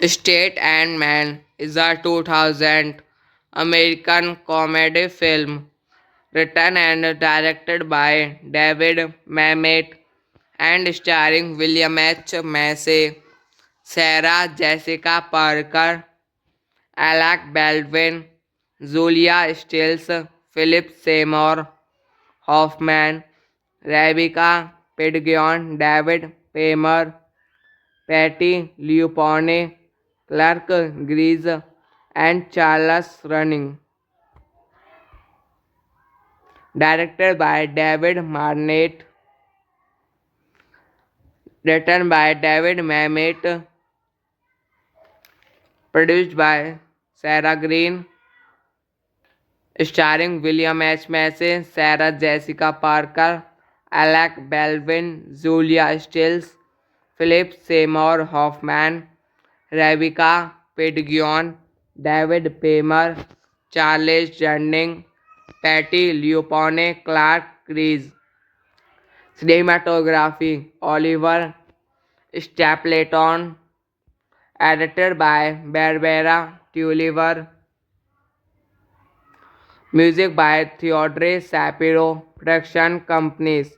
State and Man is a 2000 American comedy film written and directed by David Mamet and starring William H. Macy, Sarah Jessica Parker, Alec Baldwin, Julia Stiles, Philip Seymour Hoffman, Rebecca Pidgeon, David Paymer, Patty Leopold, Clark Grise, and Charles Running. Directed by David Marnett, written by David Mamet, produced by Sarah Green, starring William H. Macy, Sarah Jessica Parker, Alec Baldwin, Julia Stiles, Philip Seymour Hoffman, Rebecca Pidgeon, David Paymer, Charles Jardine, Patty Leopold, Clark Grise. Cinematography Oliver Stapleton, edited by Barbara Tulliver. Music by Theodore Shapiro. Production companies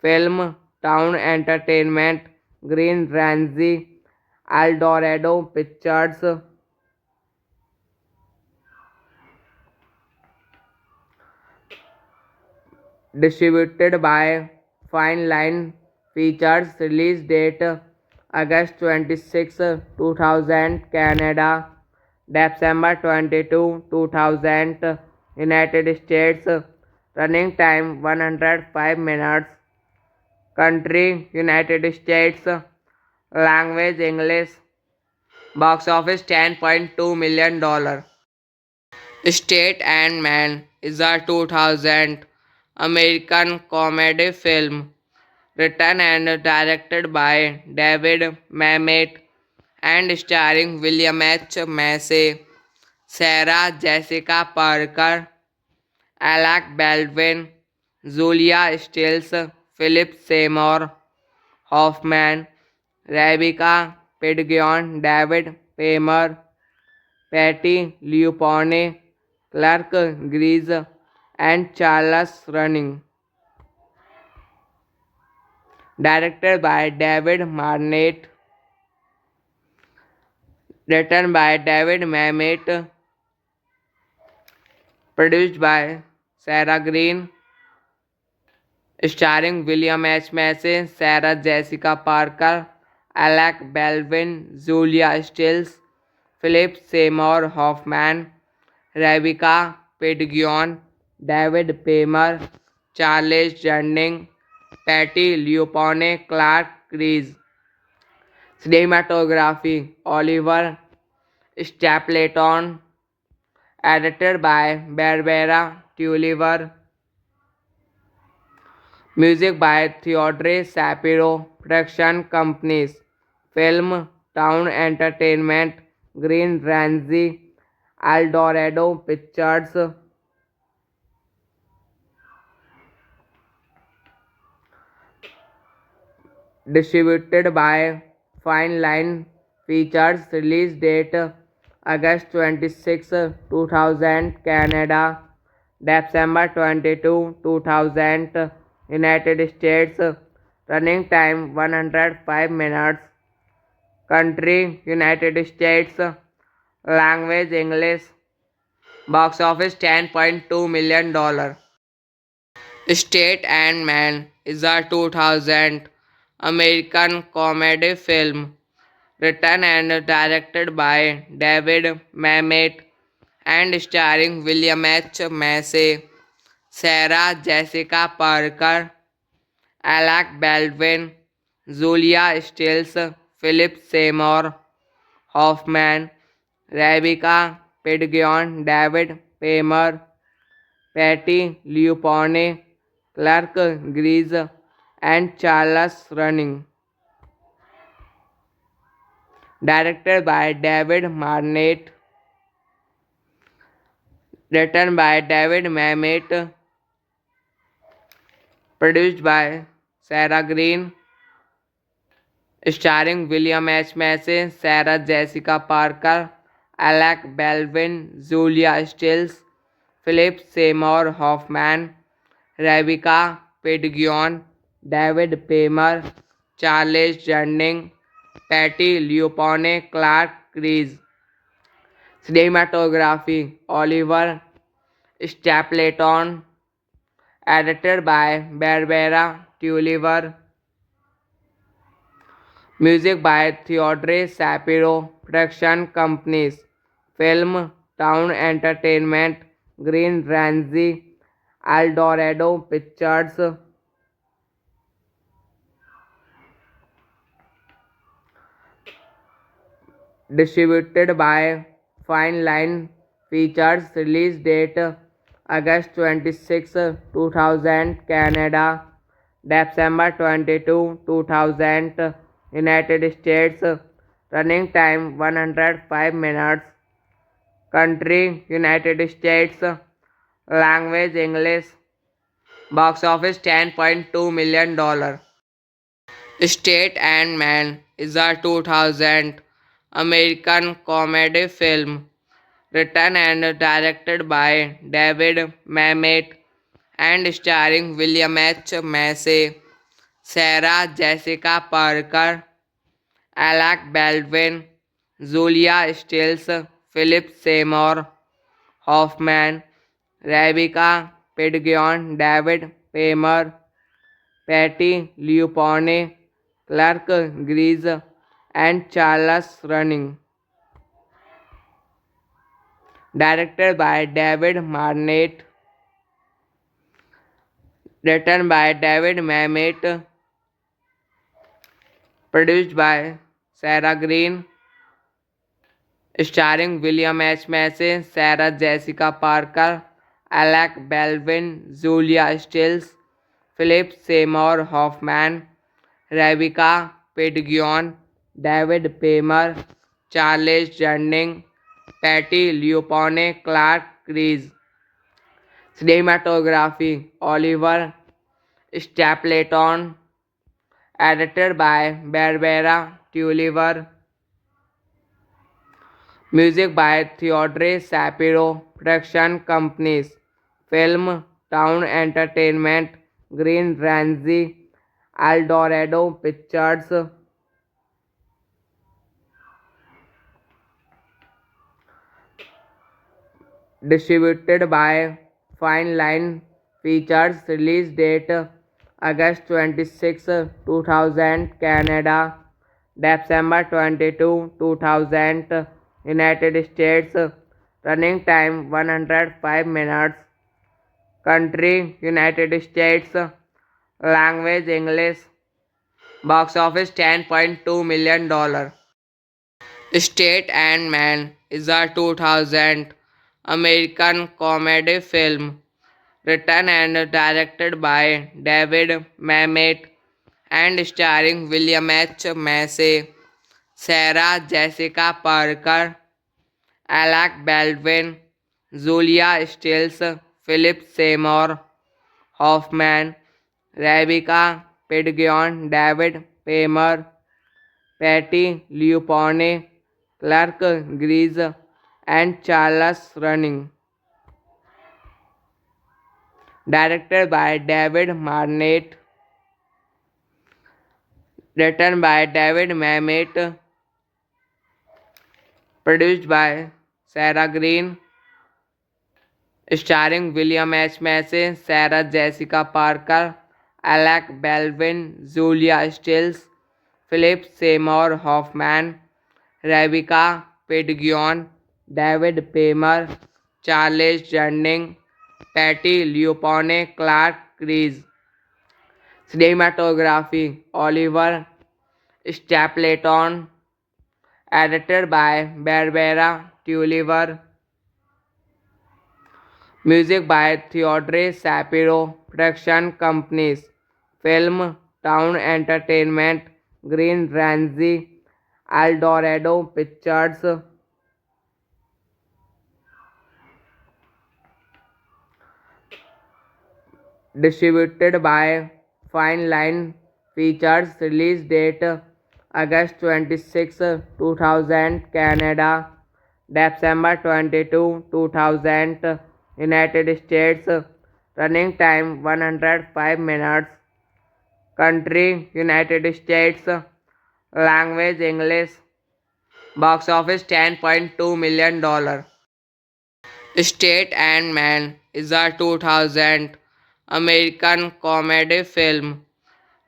Film Town Entertainment, Green Ramsey, Eldorado Pictures. Distributed by Fine Line Features. Release date August 26, 2000 Canada, December 22, 2000 United States. Running time 105 minutes. Country United States. Language English. Box office $10.2 million. State and Man is a 2000 American comedy film written and directed by David Mamet and starring William H. Macy, Sarah Jessica Parker, Alec Baldwin, Julia Stiles, Philip Seymour Hoffman, Rebecca Pidgeon, David Paymer, Patty Leopold, Clark Grise, and Charles Running. Directed by David Marnett, written by David Mamet, produced by Sarah Green, starring William H. Macy, Sarah Jessica Parker, Alec Baldwin, Julia Stiles, Philip Seymour Hoffman, Rebecca Pidgeon, David Paymer, Charles Jardine, Patty Leopold, Clark Grise. Cinematography Oliver Stapleton, edited by Barbara Tulliver. Music by Theodore Shapiro. Production companies: Film Town Entertainment, Green Ramsey, Eldorado Pictures. Distributed by Fine Line Features. Release date August 26, 2000 Canada, December 22, 2000 United States. Running time 105 minutes. Country United States. Language English. Box office $10.2 million. State and Man is a 2000 American comedy film written and directed by David Mamet and starring William H. Macy, Sarah Jessica Parker, Alec Baldwin, Julia Stiles, Philip Seymour Hoffman, Rebecca Pidgeon, David Paymer, Patty Leupone, Clark Gries, and Charles Running. Directed by David Marnett, written by David Mamet, produced by Sarah Green, starring William H. Macy, Sarah Jessica Parker, Alec Baldwin, Julia Stiles, Philip Seymour Hoffman, Rebecca Pidgeon, David Paymer, Charles Jardine, Patty Leupone, Clark Gries. Cinematography: Oliver Stapleton. Edited by Barbara Tulliver. Music by Theodore Shapiro. Production companies: Film Town Entertainment, Green Ramsey, Eldorado Pictures. Distributed by Fine Line Features. Release date August 26, 2000 Canada, December 22, 2000 United States. Running time 105 minutes. Country United States. Language English. Box office $10.2 million. State and Man is a 2000 American comedy film written and directed by David Mamet and starring William H. Macy, Sarah Jessica Parker, Alec Baldwin, Julia Stiles, Philip Seymour Hoffman, Rebecca Pidgeon, David Paymer, Patty Leupone, Clark Gries, and Charles Running. Directed by David Marnett, written by David Mamet, produced by Sarah Green, starring William H. Macy, Sarah Jessica Parker, Alec Baldwin, Julia Stiles, Philip Seymour Hoffman, Rebecca Pidgeon, David Paymer, Charles Jardine, Patty Leupone, Clark Gries. Cinematography: Oliver Stapleton. Edited by Barbara Tulliver. Music by Theodore Shapiro. Production companies: Film Town Entertainment, Green Ramsey, Eldorado Pictures. Distributed by Fine Line Features. Release date August 26, 2000 Canada, December 22, 2000 United States. Running time 105 minutes. Country United States. Language English. Box office $10.2 million. State and Man is a 2000 American comedy film written and directed by David Mamet and starring William H. Macy, Sarah Jessica Parker, Alec Baldwin, Julia Stiles, Philip Seymour Hoffman, Rebecca Pidgeon, David Paymer, Patty Leopold, Clark Grise, and Charles Running. Directed by David Marnett, written by David Mamet, produced by Sarah Green, starring William H. Macy, Sarah Jessica Parker, Alec Baldwin, Julia Stiles, Philip Seymour Hoffman, Rebecca Pidgeon, David Paymer, Charles Jardine, Patty Leopold, Clark Grise. Cinematography Oliver Stapleton, edited by Barbara Tulliver. Music by Theodore Shapiro. Production companies: Film Town Entertainment, Green Ramsey, Eldorado Pictures. Distributed by Fine Line Features. Release date August 26, 2000 Canada, December 22, 2000 United States. Running time 105 minutes. Country United States. Language English. Box office $10.2 million. State and Man is a 2000 American comedy film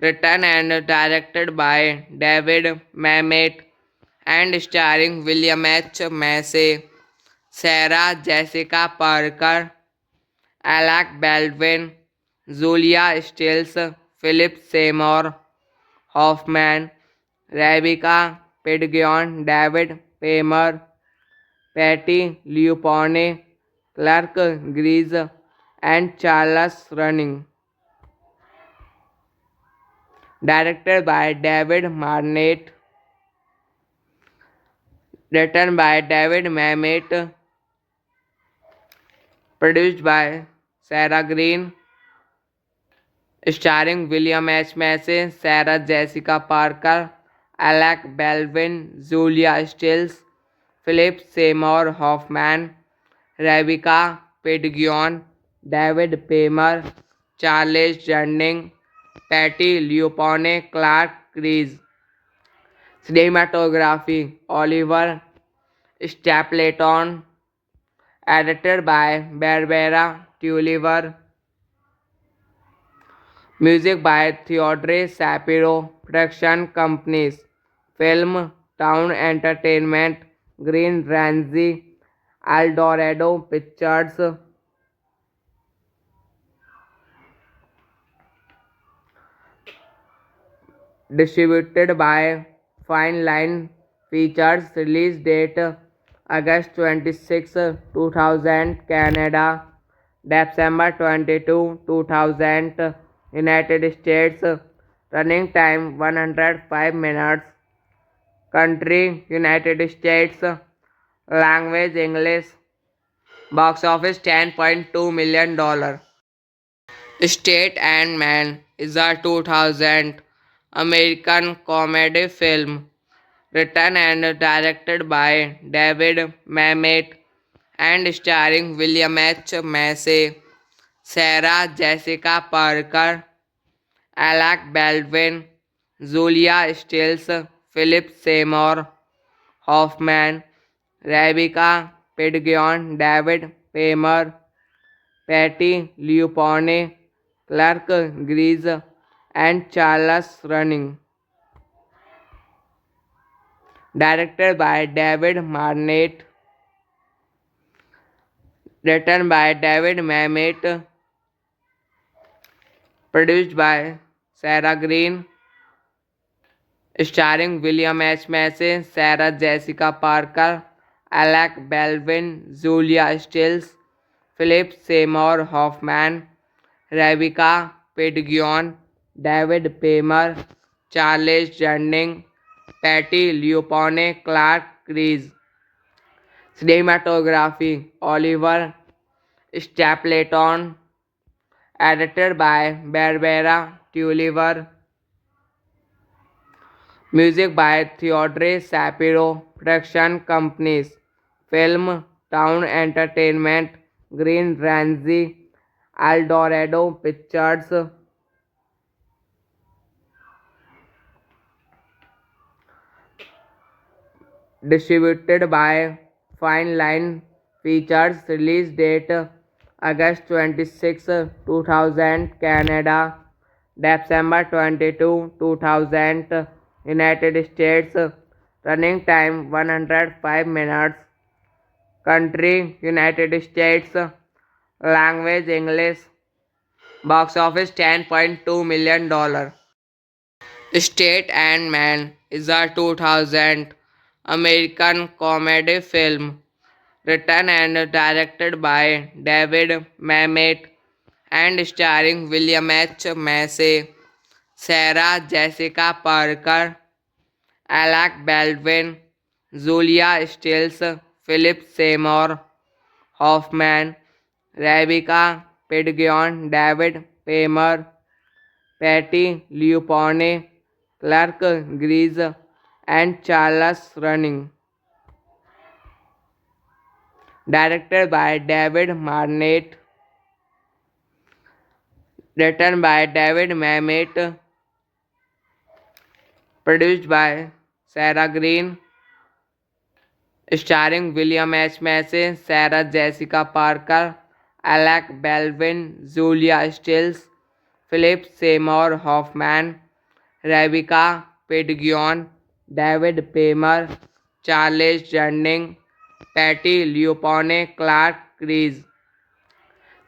written and directed by David Mamet and starring William H. Macy, Sarah Jessica Parker, Alec Baldwin, Julia Stiles, Philip Seymour Hoffman, Rebecca Pidgeon, David Paymer, Patty Leopold, Clark Grise, and Charles Running. Directed by David Marnett, written by David Mamet, produced by Sarah Green, starring William H. Macy, Sarah Jessica Parker, Alec Baldwin, Julia Stiles, Philip Seymour Hoffman, Rebecca Pidgeon, David Paymer, Charles Jardine, Patty Leopold, Clark Grise. Cinematography Oliver Stapleton, edited by Barbara Tulliver. Music by Theodore Shapiro. Production companies: Film Town Entertainment, Green Ramsey, Eldorado Pictures. Distributed by Fine Line Features. Release date August 26, 2000 Canada, December 22, 2000 United States. Running time 105 minutes. Country United States. Language English. Box office $10.2 million. State and Man is a 2000 American comedy film written and directed by David Mamet and starring William H. Macy, Sarah Jessica Parker, Alec Baldwin, Julia Stiles, Philip Seymour Hoffman, Rebecca Pidgeon, David Paymer, Patty Leopold, Clark Grise, and Charles Running. Directed by David Marnett, written by David Mamet, produced by Sarah Green, starring William H. Macy, Sarah Jessica Parker, Alec Baldwin, Julia Stiles, Philip Seymour Hoffman, Rebecca Pidgeon, David Paymer, Charles Jardine, Patty Leopone, Clark Crease. Cinematography Oliver Stapleton, edited by Barbara Tulliver. Music by Theodore Shapiro. Production companies: Film Town Entertainment, Green Ramsey, Eldorado Pictures. Distributed by Fine Line Features. Release date August 26, 2000 Canada, December 22, 2000 United States. Running time 105 minutes. Country United States. Language English. Box office $10.2 million. State and Man is a 2000 American comedy film written and directed by David Mamet and starring William H. Macy, Sarah Jessica Parker, Alec Baldwin, Julia Stiles, Philip Seymour Hoffman, Rebecca Pidgeon, David Paymer, Patty Leopone, Clark Grise, and Charles Running. Directed by David Marnett, written by David Mamet, produced by Sarah Green, starring William H. Macy, Sarah Jessica Parker, Alec Baldwin, Julia Stiles, Philip Seymour Hoffman, Rebecca Pidgeon, David Paymer, Charles Jardine, Patty Leopone, Clark Crease.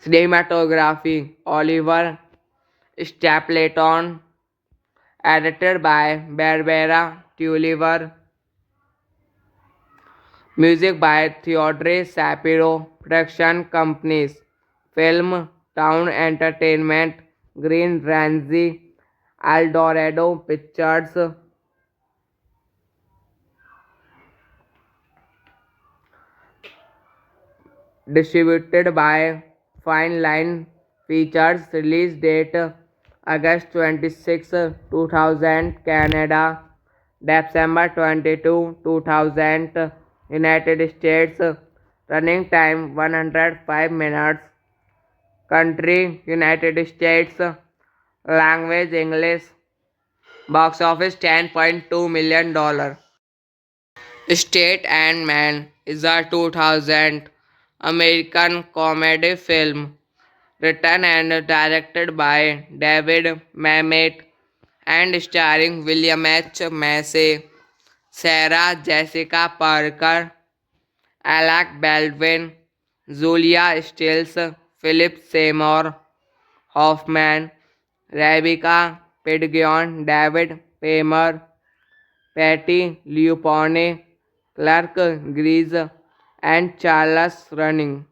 Cinematography Oliver Stapleton, edited by Barbara Tulliver. Music by Theodore Shapiro. Production companies: Film Town Entertainment, Green Ramsey, Eldorado Pictures. Distributed by Fine Line Features. Release date August 26, 2000 Canada, December 22, 2000 United States. Running time 105 minutes. Country United States. Language English. Box office $10.2 million. State and Man is a 2000 American comedy film written and directed by David Mamet and starring William H. Macy, Sarah Jessica Parker, Alec Baldwin, Julia Stiles, Philip Seymour Hoffman, Rebecca Pidgeon, David Paymer, Patty Leopone, Clark Grise, and Charles Running.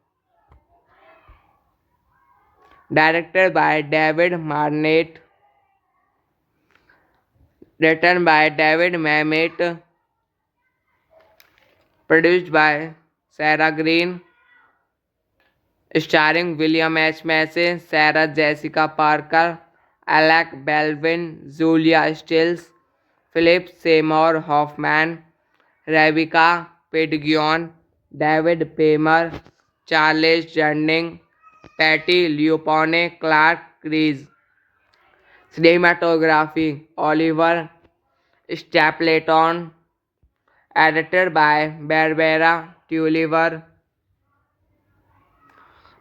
Directed by David Marnett, written by David Mamet, produced by Sarah Green, starring William H. Macy, Sarah Jessica Parker, Alec Baldwin, Julia Stiles, Philip Seymour Hoffman, Rebecca Pidgeon, David Paymer, Charles Jardine, Patty Leopone, Clark Crease. Cinematography Oliver Stapleton, edited by Barbara Tulliver.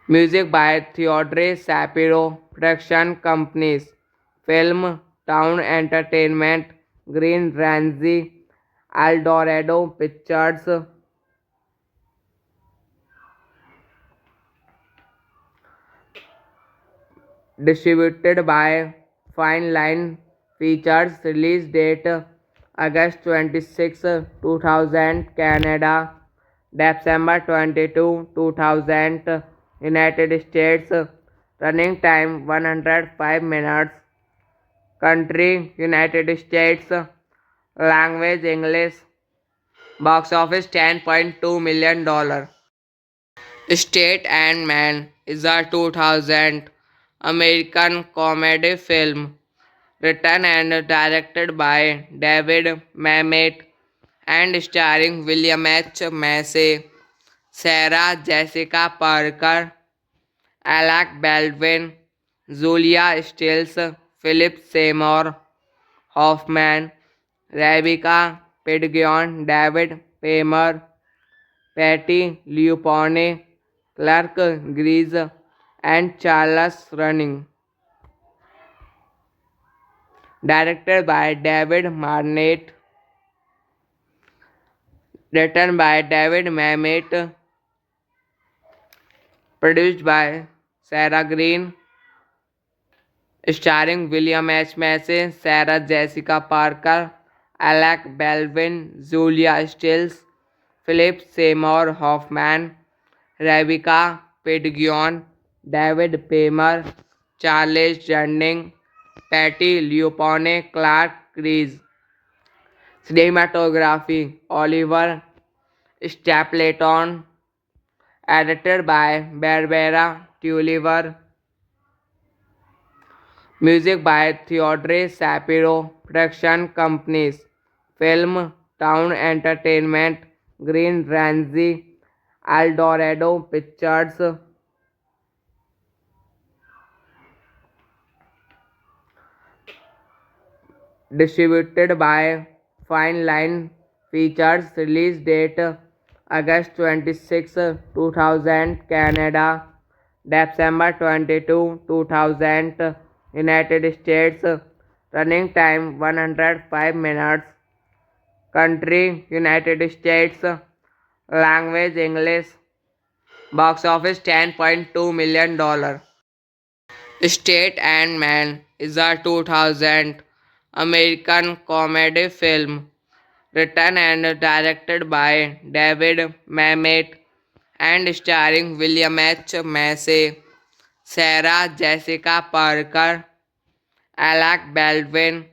Music by Theodore Shapiro. Production companies: Film Town Entertainment, Green Ramsey, Eldorado Pictures. Distributed by Fine Line Features. Release date August 26, 2000 Canada, December 22, 2000 United States. Running time 105 minutes. Country United States. Language English. Box office $10.2 million. State and Man is a 2000 American comedy film written and directed by David Mamet and starring William H. Macy, Sarah Jessica Parker, Alec Baldwin, Julia Stiles, Philip Seymour Hoffman, Rebecca Pidgeon, David Paymer, Patty Leopold, Clark Grise, and Charles Running. Directed by David Marnett, written by David Mamet, produced by Sarah Green, starring William H. Macy, Sarah Jessica Parker, Alec Baldwin, Julia Stiles, Philip Seymour Hoffman, Rebecca Pidgeon, David Paymer, Charles Jardine, Patty Leopold, Clark Grise. Cinematography Oliver Stapleton, edited by Barbara Tulliver. Music by Theodore Shapiro. Production companies: Film Town Entertainment, Green Range, Eldorado Pictures. Distributed by Fine Line Features. Release date August 26, 2000, Canada. December 22, 2000, United States. Running time 105 minutes. Country United States. Language English. Box office $10.2 million. State and Man is a 2000 American comedy film written and directed by David Mamet and starring William H. Macy, Sarah Jessica Parker, Alec Baldwin,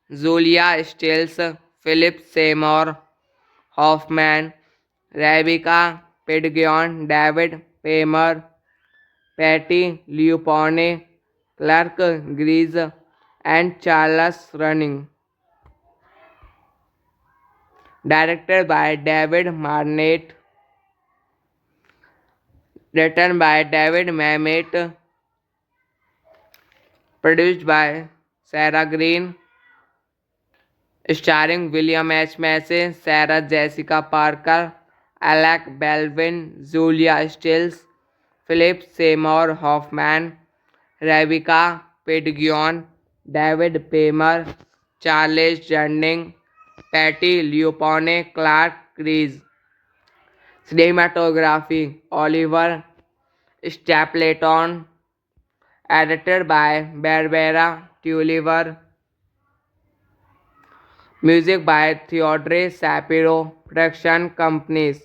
Julia Stiles, Philip Seymour Hoffman, Rebecca Pidgeon, David Paymer, Patty Leopold, Clark Grise, and Charles Running. Directed by David Marnett, written by David Mamet, produced by Sarah Green, starring William H. Macy, Sarah Jessica Parker, Alec Baldwin, Julia Stiles, Philip Seymour Hoffman, Rebecca Pidgeon, David Paymer, Charles Jardine, Patty Leopold, Clark Grise. Cinematography Oliver Stapleton, edited by Barbara Tulliver. Music by Theodore Shapiro. Production companies: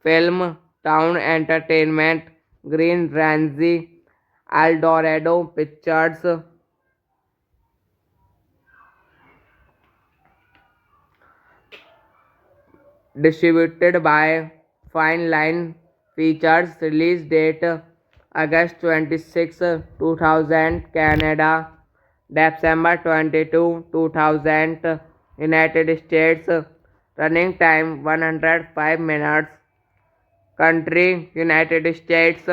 Film Town Entertainment, Green Range, Eldorado Pictures. Distributed by Fine Line Features. Release date August 26, 2000, Canada. December 22, 2000, United States. Running time 105 minutes. Country United States.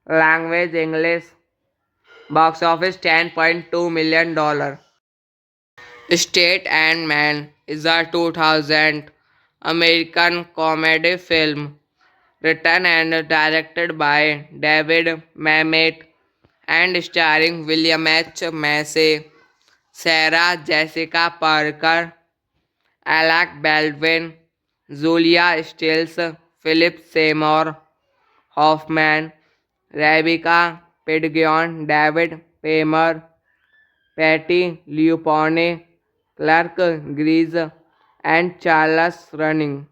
Language English. Box office $10.2 million. State and Man is a 2000 American comedy film written and directed by David Mamet and starring William H. Macy, Sarah Jessica Parker, Alec Baldwin, Julia Stiles, Philip Seymour Hoffman, Rebecca Pidgeon, David Paymer, Patty Leopold, Clark Grise, and Charles Running.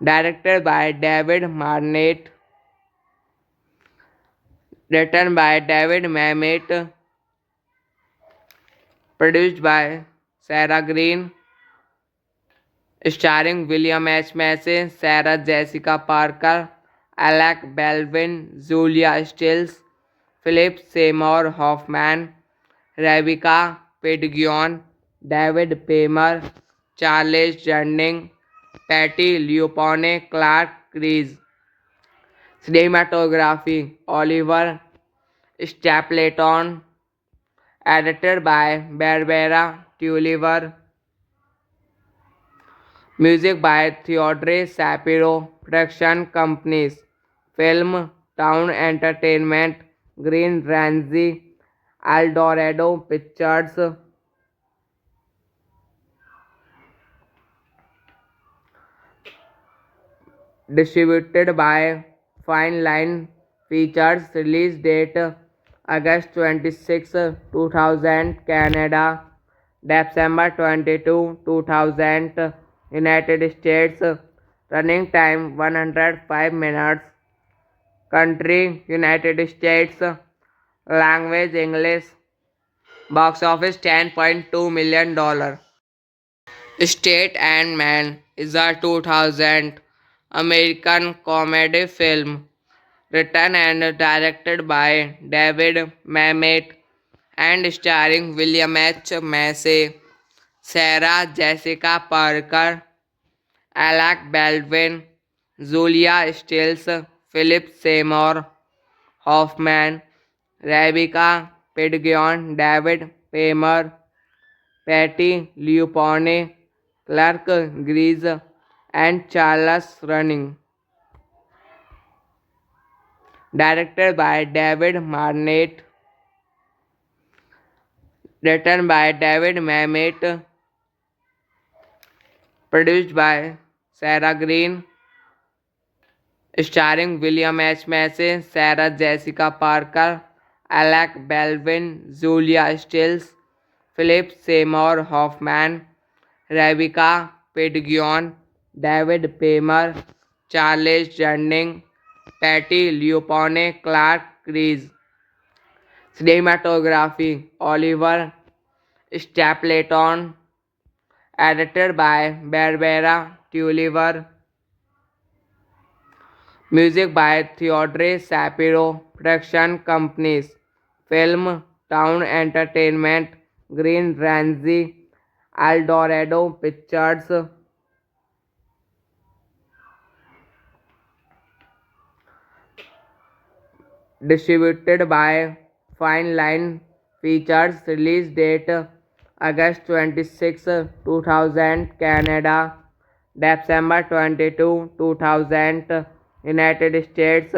Directed by David Marnett, written by David Mamet, produced by Sarah Green, starring William H. Macy, Sarah Jessica Parker, Alec Baldwin, Julia Stiles, Philip Seymour Hoffman, Rebecca Pidgeon, David Paymer, Charles Jardine, Patty Leopone, Clark Crease. Cinematography Oliver Stapleton, edited by Barbara Tulliver. Music by Theodore Shapiro. Production companies: Film Town Entertainment, Green Ramsey, Eldorado Pictures. Distributed by Fine Line Features. Release date August 26, 2000 Canada, December 22, 2000 United States. Running time 105 minutes. Country United States. Language English. Box office $10.2 million. State and Man is a 2000 American comedy film written and directed by David Mamet and starring William H. Macy, Sarah Jessica Parker, Alec Baldwin, Julia Stiles, Philip Seymour Hoffman, Rebecca Pidgeon, David Paymer, Patty Leopone, Clark Gries, and Charles Running. Directed by David Marnett, written by David Mamet, produced by Sarah Green, starring William H. Macy, Sarah Jessica Parker, Alec Baldwin, Julia Stiles, Philip Seymour Hoffman, Rebecca Pidgeon, David Paymer, Charles Jardine, Patty Leopone, Clark Crease. Cinematography Oliver Stapleton, edited by Barbara Tulliver. Music by Theodore Shapiro. Production companies: Film Town Entertainment, Green Ramsey, Eldorado Pictures. Distributed by Fine Line Features. Release date August 26, 2000 Canada, December 22, 2000 United States.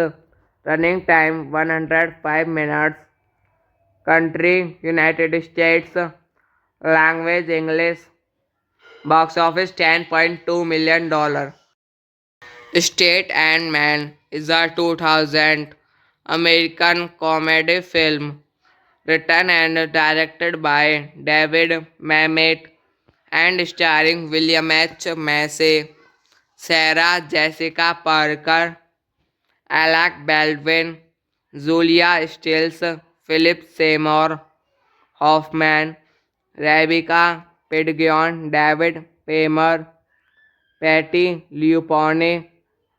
Running time 105 minutes. Country United States. Language English. Box office $10.2 million. State and Man is a 2000 American comedy film written and directed by David Mamet and starring William H. Macy, Sarah Jessica Parker, Alec Baldwin, Julia Stiles, Philip Seymour Hoffman, Rebecca Pidgeon, David Paymer, Patty Leopone,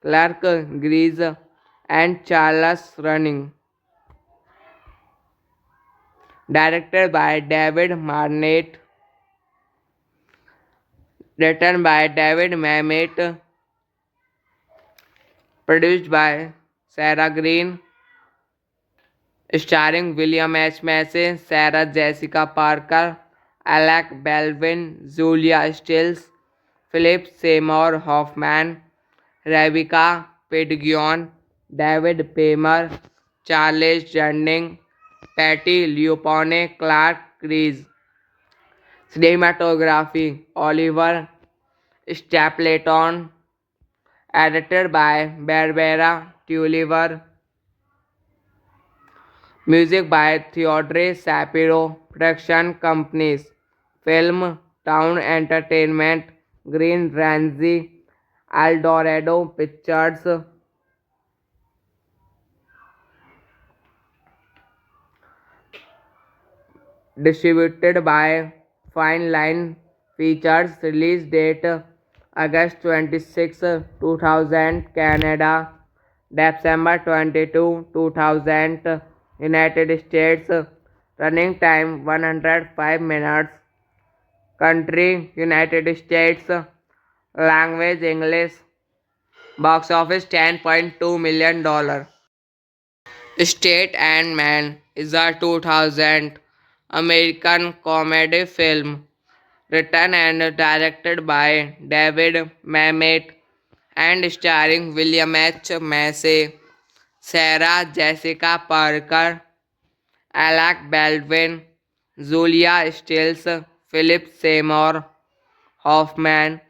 Clark Gries, and Charles Running. Directed by David Marnett, written by David Mamet, produced by Sarah Green, starring William H. Macy, Sarah Jessica Parker, Alec Baldwin, Julia Stiles, Philip Seymour Hoffman, Rebecca Pidgeon, David Paymer, Charles Jardine, Patty Leopone, Clark Crease. Cinematography Oliver Stapleton, edited by Barbara Tulliver. Music by Theodore Shapiro. Production companies: Film Town Entertainment, Green Ramsey, Eldorado Pictures. Distributed by Fine Line Features. Release date August 26, 2000 Canada, December 22, 2000 United States. Running time 105 minutes. Country United States. Language English. Box office $10.2 million. State and Man is a 2000 American comedy film written and directed by David Mamet and starring William H. Macy, Sarah Jessica Parker, Alec Baldwin, Julia Stiles, Philip Seymour Hoffman,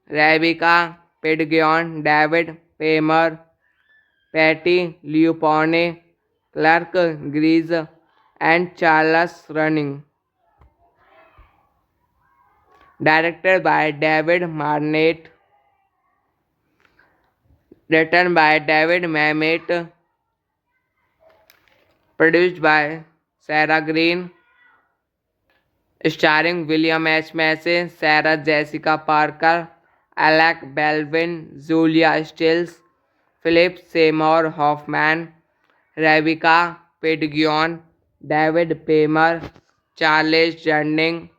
Rebecca Pidgeon, David Paymer, Patty Leupone, Clark Grise, and Charles Running. Directed by David Marnett, written by David Mamet, produced by Sarah Green, starring William H. Macy, Sarah Jessica Parker, Alec Baldwin, Julia Stiles, Philip Seymour Hoffman, Rebecca Pidgeon, David Paymer, Charles Jardine,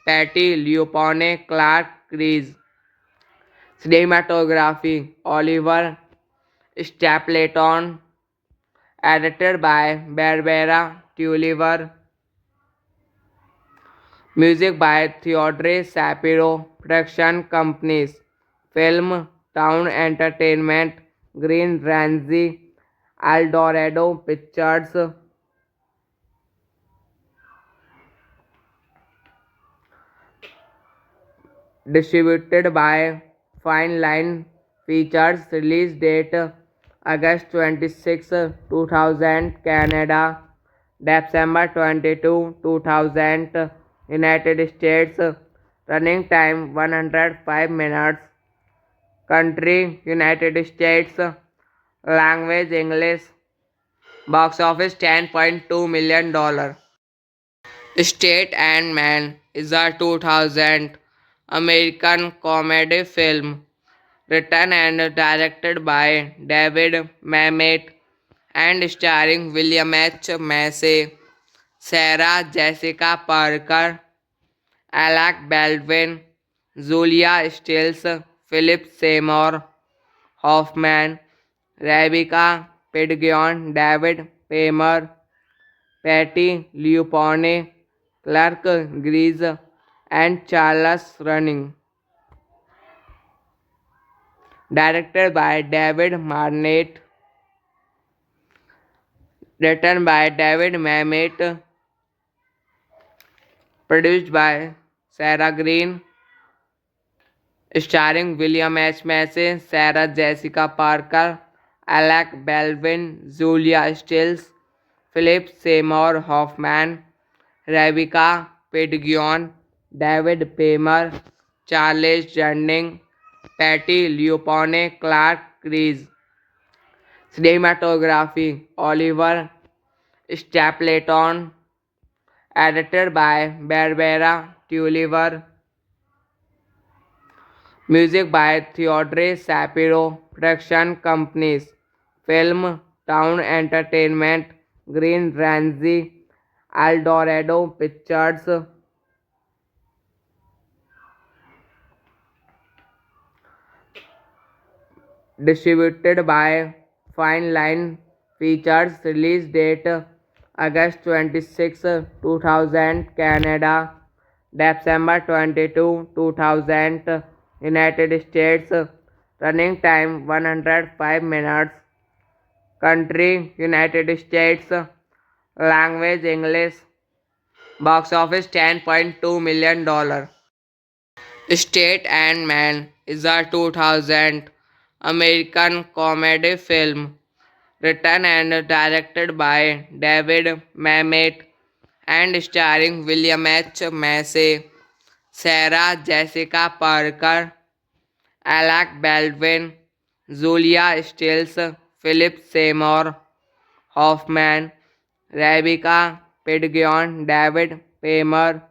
Patty Leupone, Clark Grise. Cinematography Oliver Stapleton, edited by Barbara Tulliver. Music by Theodore Shapiro. Production companies: Film Town Entertainment, Green Ramsey, Eldorado Pictures. Distributed by Fine Line Features. Release date August 26, 2000 Canada, December 22, 2000 United States. Running time 105 minutes. Country United States. Language English. Box office $10.2 million. State and Man is a 2000 American comedy film written and directed by David Mamet and starring William H. Macy, Sarah Jessica Parker, Alec Baldwin, Julia Stiles, Philip Seymour Hoffman, Rebecca Pidgeon, David Paymer, Patty Leupone, Clark Grise, and Charles Running. Directed by David Marnett, written by David Mamet, produced by Sarah Green, starring William H. Macy, Sarah Jessica Parker, Alec Baldwin, Julia Stiles, Philip Seymour Hoffman, Rebecca Pidgeon, David Paymer, Charles Jardine, Patty Leupone, Clark Grise. Cinematography Oliver Stapleton, edited by Barbara Tulliver. Music by Theodore Shapiro. Production companies: Film Town Entertainment, Green Ramsey, Eldorado Pictures. Distributed by Fine Line Features. Release date August 26, 2000 Canada, December 22, 2000 United States. Running time 105 minutes. Country United States. Language English. Box office $10.2 million. State and Man is a 2000 American comedy film written and directed by David Mamet and starring William H. Macy, Sarah Jessica Parker, Alec Baldwin, Julia Stiles, Philip Seymour Hoffman, Rebecca Pidgeon, David Paymer,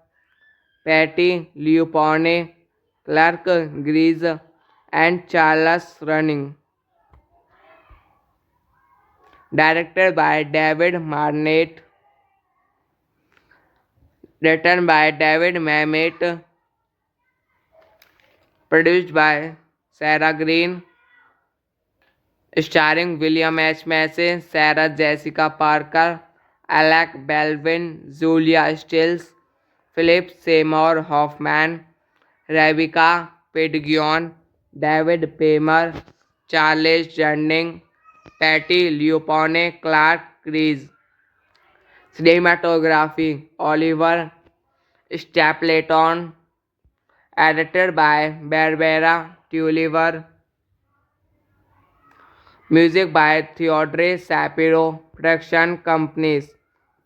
Patty Leopold, Clark Gries, and Charles Running. Directed by David Marnett, written by David Mamet, produced by Sarah Green, starring William H. Macy, Sarah Jessica Parker, Alec Baldwin, Julia Stiles, Philip Seymour Hoffman, Rebecca Pidgeon, David Paymer, Charles Jardine, Patty Leopold, Clark Gries. Cinematography Oliver Stapleton, edited by Barbara Tulliver, music by Theodore Shapiro, production companies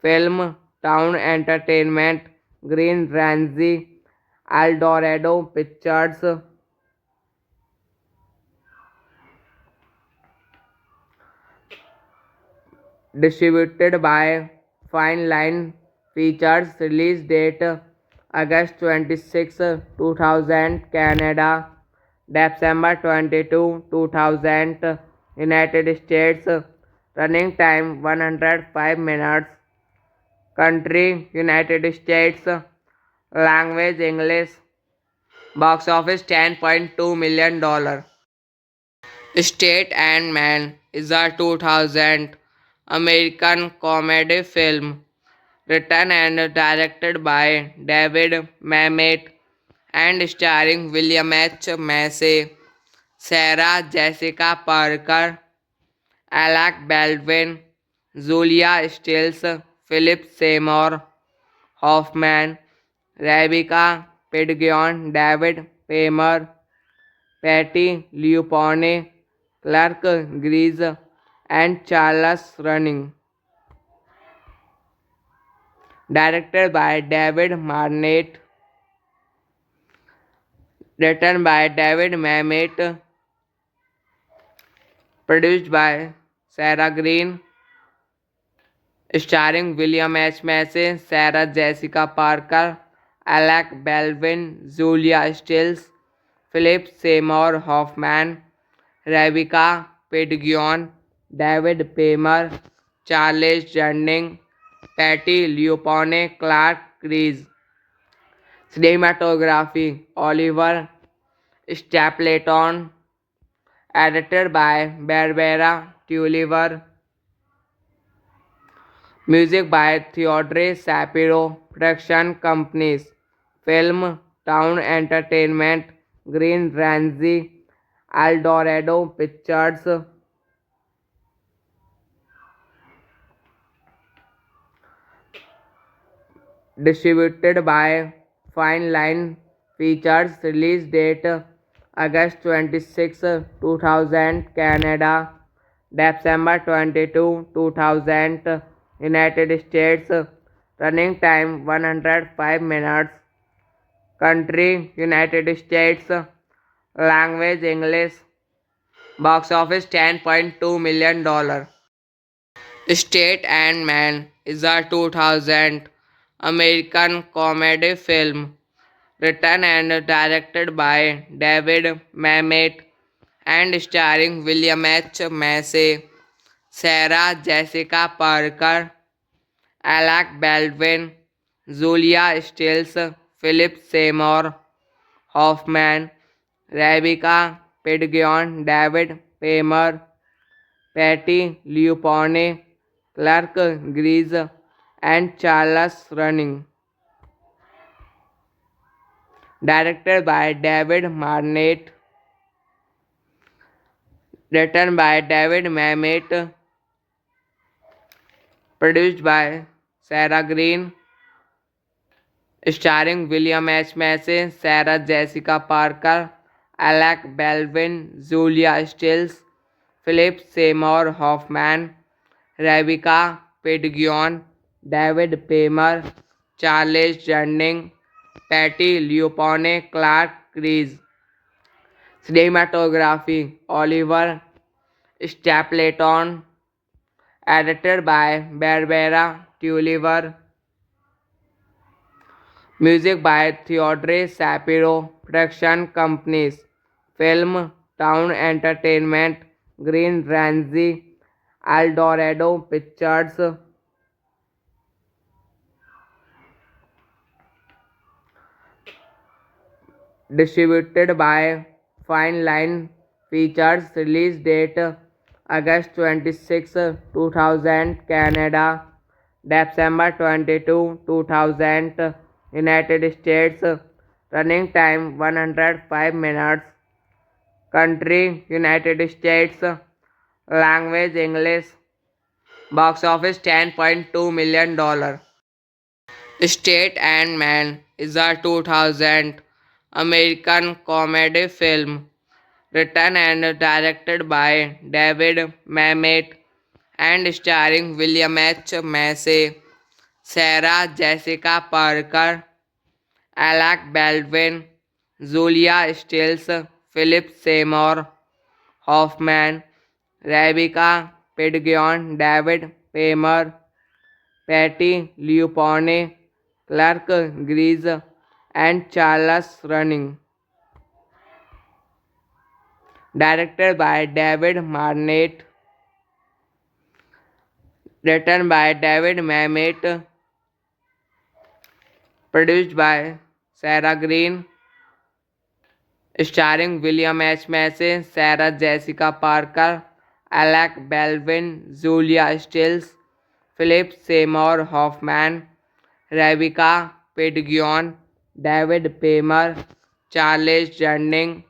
Film Town Entertainment, Green Ramsey, Eldorado Pictures, distributed by Fine Line Features, release date August 26, 2000, Canada, December 22, 2000, United States, running time 105 minutes, country United States, language English, box office $10.2 million. State and Man is a 2000 American comedy film written and directed by David Mamet and starring William H. Macy, Sarah Jessica Parker, Alec Baldwin, Julia Stiles, Philip Seymour Hoffman, Rebecca Pidgeon, David Paymer, Patty Leopold, Clark Gries, and Charles Running. Directed by David Marnett, written by David Mamet, produced by Sarah Green, starring William H. Macy, Sarah Jessica Parker, Alec Baldwin, Julia Stiles, Philip Seymour Hoffman, Rebecca Pidgeon, David Paymer, Charles Jardine, Patty Leopold, Clark Gries. Cinematography Oliver Stapleton, edited by Barbara Tulliver, music by Theodore Shapiro, production companies Film Town Entertainment, Green Ramsey, Eldorado Pictures, distributed by Fine Line Features, release date August 26, 2000, Canada, December 22, 2000, United States, running time 105 minutes, country United States, language English, box office $10.2 million. State and Man is a 2000 American comedy film written and directed by David Mamet and starring William H. Macy, Sarah Jessica Parker, Alec Baldwin, Julia Stiles, Philip Seymour Hoffman, Rebecca Pidgeon, David Paymer, Patty Leopold, Clark Gries, and Charles Running. Directed by David Marnett, written by David Mamet, produced by Sarah Green, starring William H. Macy, Sarah Jessica Parker, Alec Baldwin, Julia Stiles, Philip Seymour Hoffman, Rebecca Pidgeon, David Paymer, Charles Jardine, Patty Leopold, Clark Gries. Cinematography Oliver Stapleton. Edited by Barbara Tulliver. Music by Theodore Shapiro. Production companies: Film Town Entertainment, Green Ramsey, Eldorado Pictures. Distributed by Fine Line Features. Release date August 26, 2000 Canada, December 22, 2000 United States. Running time 105 minutes. Country United States. Language English. Box office $10.2 million. State and Man is a 2000 American comedy film written and directed by David Mamet and starring William H. Macy, Sarah Jessica Parker, Alec Baldwin, Julia Stiles, Philip Seymour Hoffman, Rebecca Pidgeon, David Paymer, Patty Leopold, Clark Gries, and Charles Running. Directed by David Marnett, written by David Mamet, produced by Sarah Green, starring William H. Macy, Sarah Jessica Parker, Alec Baldwin, Julia Stiles, Philip Seymour Hoffman, Rebecca Pidgeon, David Paymer, Charles Jardine,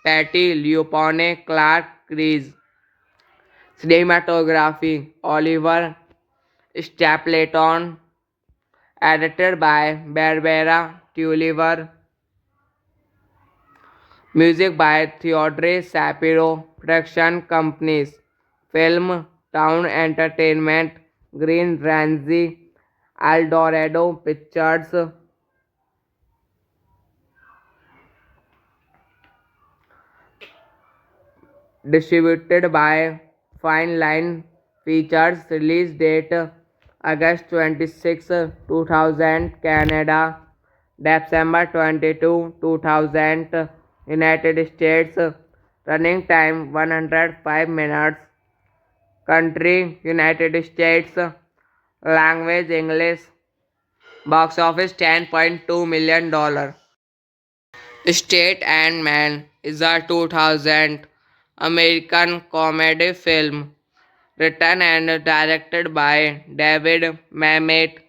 Patty Leopold, Clark Gries. Cinematography Oliver Stapleton. Edited by Barbara Tulliver. Music by Theodore Shapiro. Production companies: Film Town Entertainment, Green Ramsey, Eldorado Pictures. Distributed by Fine Line Features. Release date August 26, 2000 Canada, December 22, 2000 United States. Running time 105 minutes. Country United States. Language English. Box office $10.2 million. State and Man is a 2000 American comedy film written and directed by David Mamet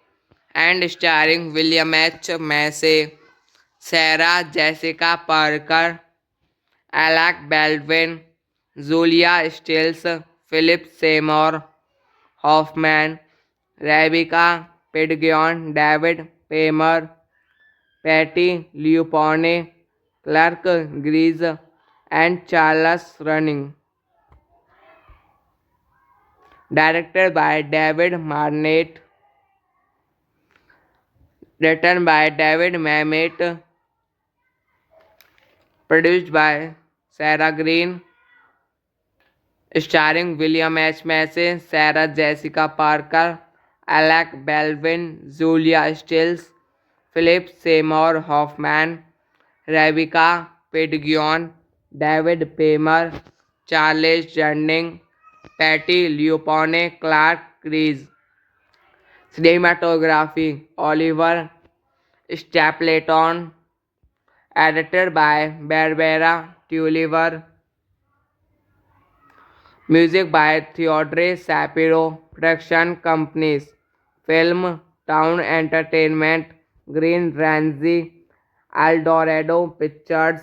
and starring William H. Macy, Sarah Jessica Parker, Alec Baldwin, Julia Stiles, Philip Seymour Hoffman, Rebecca Pidgeon, David Paymer, Patty Leopold, Clark Gries, and Charles Running. Directed by David Marnett, written by David Mamet, produced by Sarah Green, starring William H. Macy, Sarah Jessica Parker, Alec Baldwin, Julia Stiles, Philip Seymour Hoffman, Rebecca Pidgeon, David Paymer, Charles Jardine, Patty Leopold, Clark Gries. Cinematography Oliver Stapleton. Edited by Barbara Tulliver. Music by Theodore Shapiro. Production companies: Film Town Entertainment, Green Ramsey, Eldorado Pictures.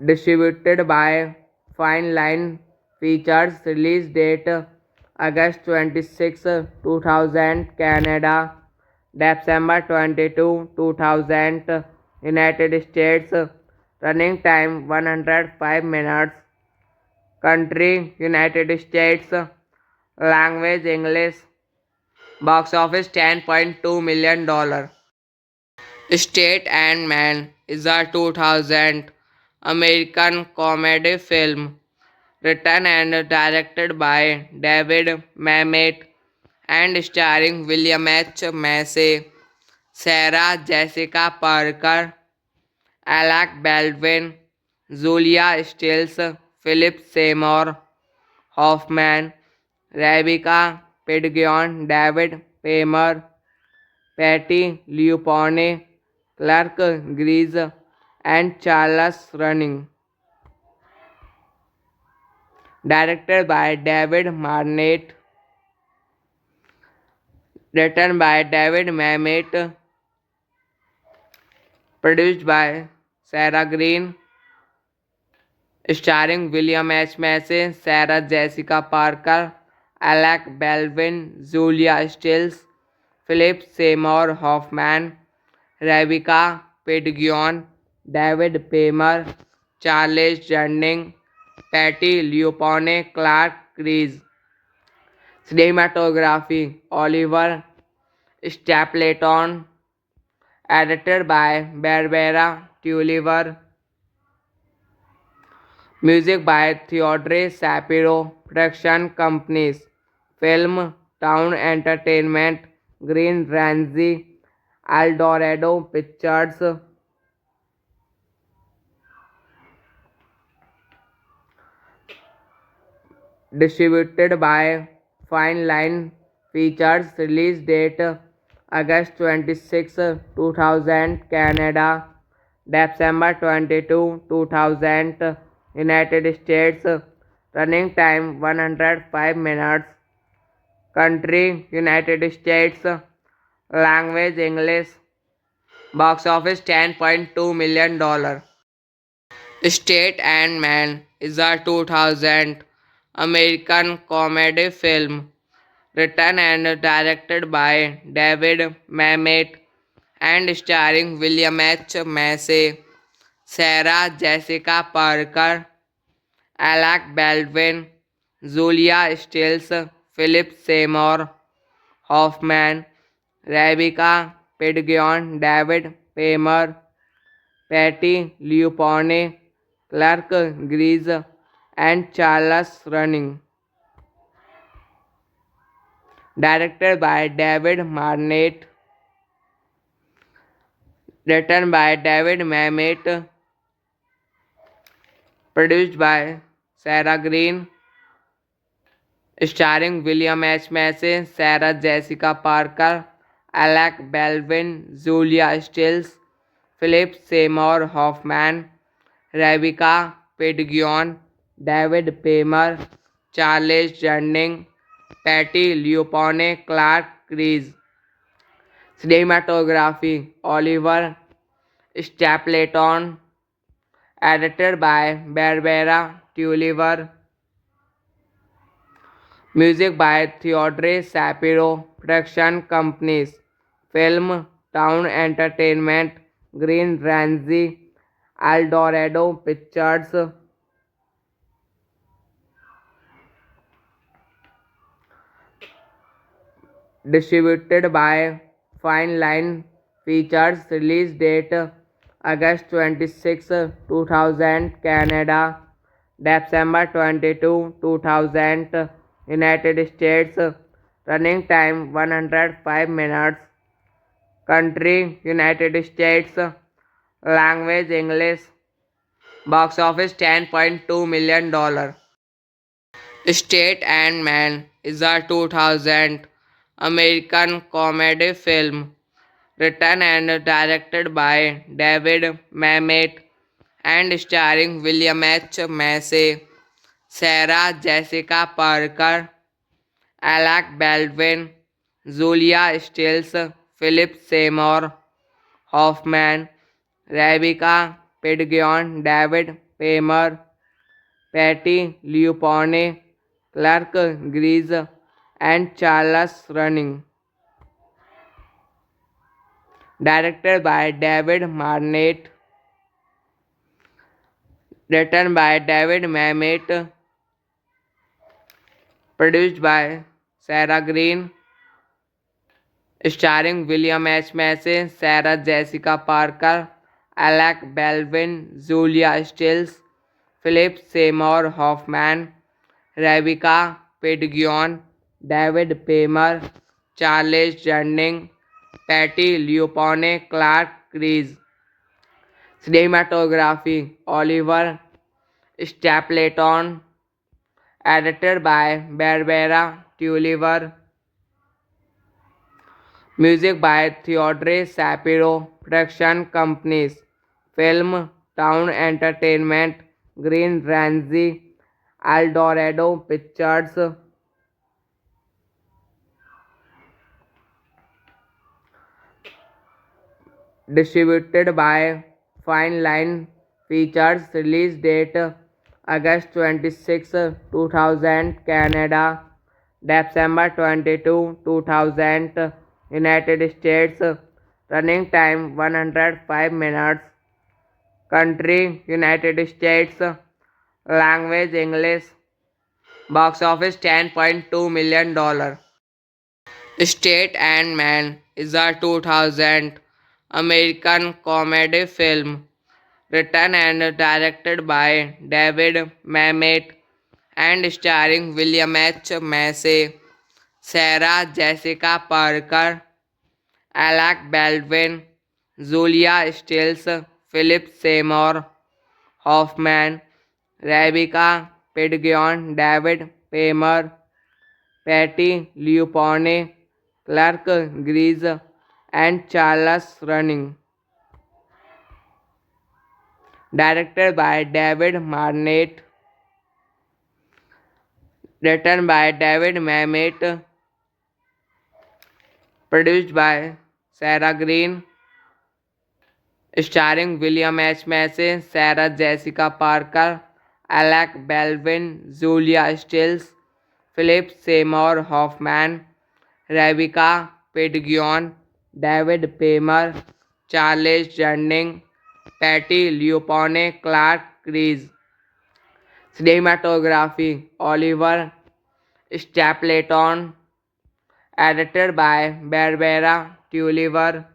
Distributed by Fine Line Features. Release date August 26, 2000 Canada, December 22, 2000 United States. Running time 105 minutes. Country United States. Language English. Box office $10.2 million. State and Man is a 2000 American comedy film written and directed by David Mamet and starring William H. Macy, Sarah Jessica Parker, Alec Baldwin, Julia Stiles, Philip Seymour Hoffman, Rebecca Pidgeon, David Paymer, Patty Leopold, Clark Grise, and Charles Running. Directed by David Marnett, written by David Mamet, produced by Sarah Green, starring William H. Macy, Sarah Jessica Parker, Alec Baldwin, Julia Stiles, Philip Seymour Hoffman, Rebecca Pidgeon, David Paymer, Charles Jardine, Patty Leopold, Clark Grise. Cinematography Oliver Stapleton, edited by Barbara Tulliver, music by Theodore Shapiro, production companies Film Town Entertainment, Green Ramsey, Eldorado Pictures, distributed by Fine Line Features, release date August 26, 2000, Canada, December 22, 2000, United States, running time 105 minutes, country United States, language English, box office $10.2 million. State and Man is a 2000 American comedy film written and directed by David Mamet and starring William H. Macy, Sarah Jessica Parker, Alec Baldwin, Julia Stiles, Philip Seymour Hoffman, Rebecca Pidgeon, David Paymer, Patty Leopold, Clark Grise, and Charles Running. Directed by David Marnett, written by David Mamet, produced by Sarah Green, starring William H. Macy, Sarah Jessica Parker, Alec Baldwin, Julia Stiles, Philip Seymour Hoffman, Rebecca Pidgeon, David Paymer, Charles Jardine, Patty Leopold, Clark Grise. Cinematography Oliver Stapleton, edited by Barbara Tulliver, music by Theodore Shapiro, production companies Film Town Entertainment, Green Ramsey, Eldorado Pictures, distributed by Fine Line Features, release date August 26, 2000, Canada, December 22, 2000, United States, running time 105 minutes, country United States, language English, box office $10.2 million. State and Man is a 2000 American comedy film written and directed by David Mamet and starring William H. Macy, Sarah Jessica Parker, Alec Baldwin, Julia Stiles, Philip Seymour Hoffman, Rebecca Pidgeon, David Paymer, Patty Leopold, Clark Grise, and Charles Running. Directed by David Marnett, written by David Mamet, produced by Sarah Green, starring William H. Macy, Sarah Jessica Parker, Alec Baldwin, Julia Stiles, Philip Seymour Hoffman, Rebecca Pidgeon, David Paymer, Charles Jardine, Patty Leopold, Clark Grise. Cinematography Oliver Stapleton, edited by Barbara Tulliver, music by Theodore Shapiro, production companies Film Town Entertainment, Green Ramsey, Eldorado Pictures, distributed by Fine Line Features, release date August 26, 2000, Canada, December 22, 2000, United States, running time 105 minutes, country United States, language English, box office $10.2 million. State and Man is a 2000 American comedy film written and directed by David Mamet and starring William H. Macy, Sarah Jessica Parker, Alec Baldwin, Julia Stiles, Philip Seymour Hoffman, Rebecca Pidgeon, David Paymer, Patty Leopold, Clark Grise, and Charles Running. Directed by David Marnett, written by David Mamet, produced by Sarah Green, starring William H. Macy, Sarah Jessica Parker, Alec Baldwin, Julia Stiles, Philip Seymour Hoffman, Rebecca Pidgeon, David Paymer, Charles Jardine, Patty Leopold, Clark Grise. Cinematography Oliver Stapleton, edited by Barbara Tulliver,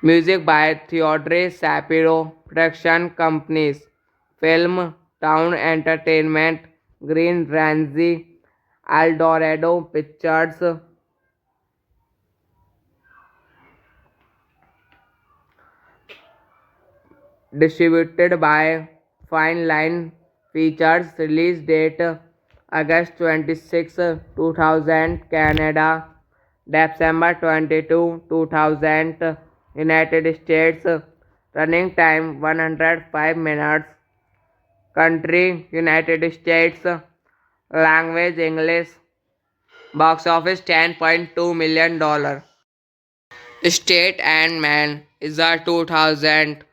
music by Theodore Shapiro, production companies Film Town Entertainment, Green Ramsey, Eldorado Pictures, distributed by Fine Line Features, release date August 26, 2000, Canada, December 22, 2000, United States, running time 105 minutes, country United States, language English, box office $10.2 million. State and Man is a 2000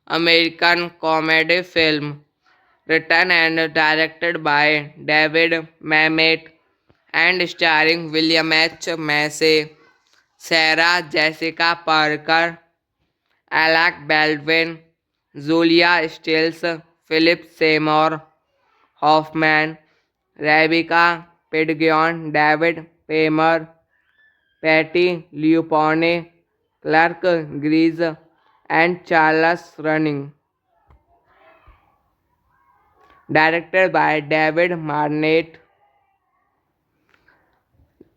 American comedy film written and directed by David Mamet and starring William H. Macy, Sarah Jessica Parker, Alec Baldwin, Julia Stiles, Philip Seymour Hoffman, Rebecca Pidgeon, David Paymer, Patty Leopold, Clark Grise, and Charles Running. Directed by David Marnett,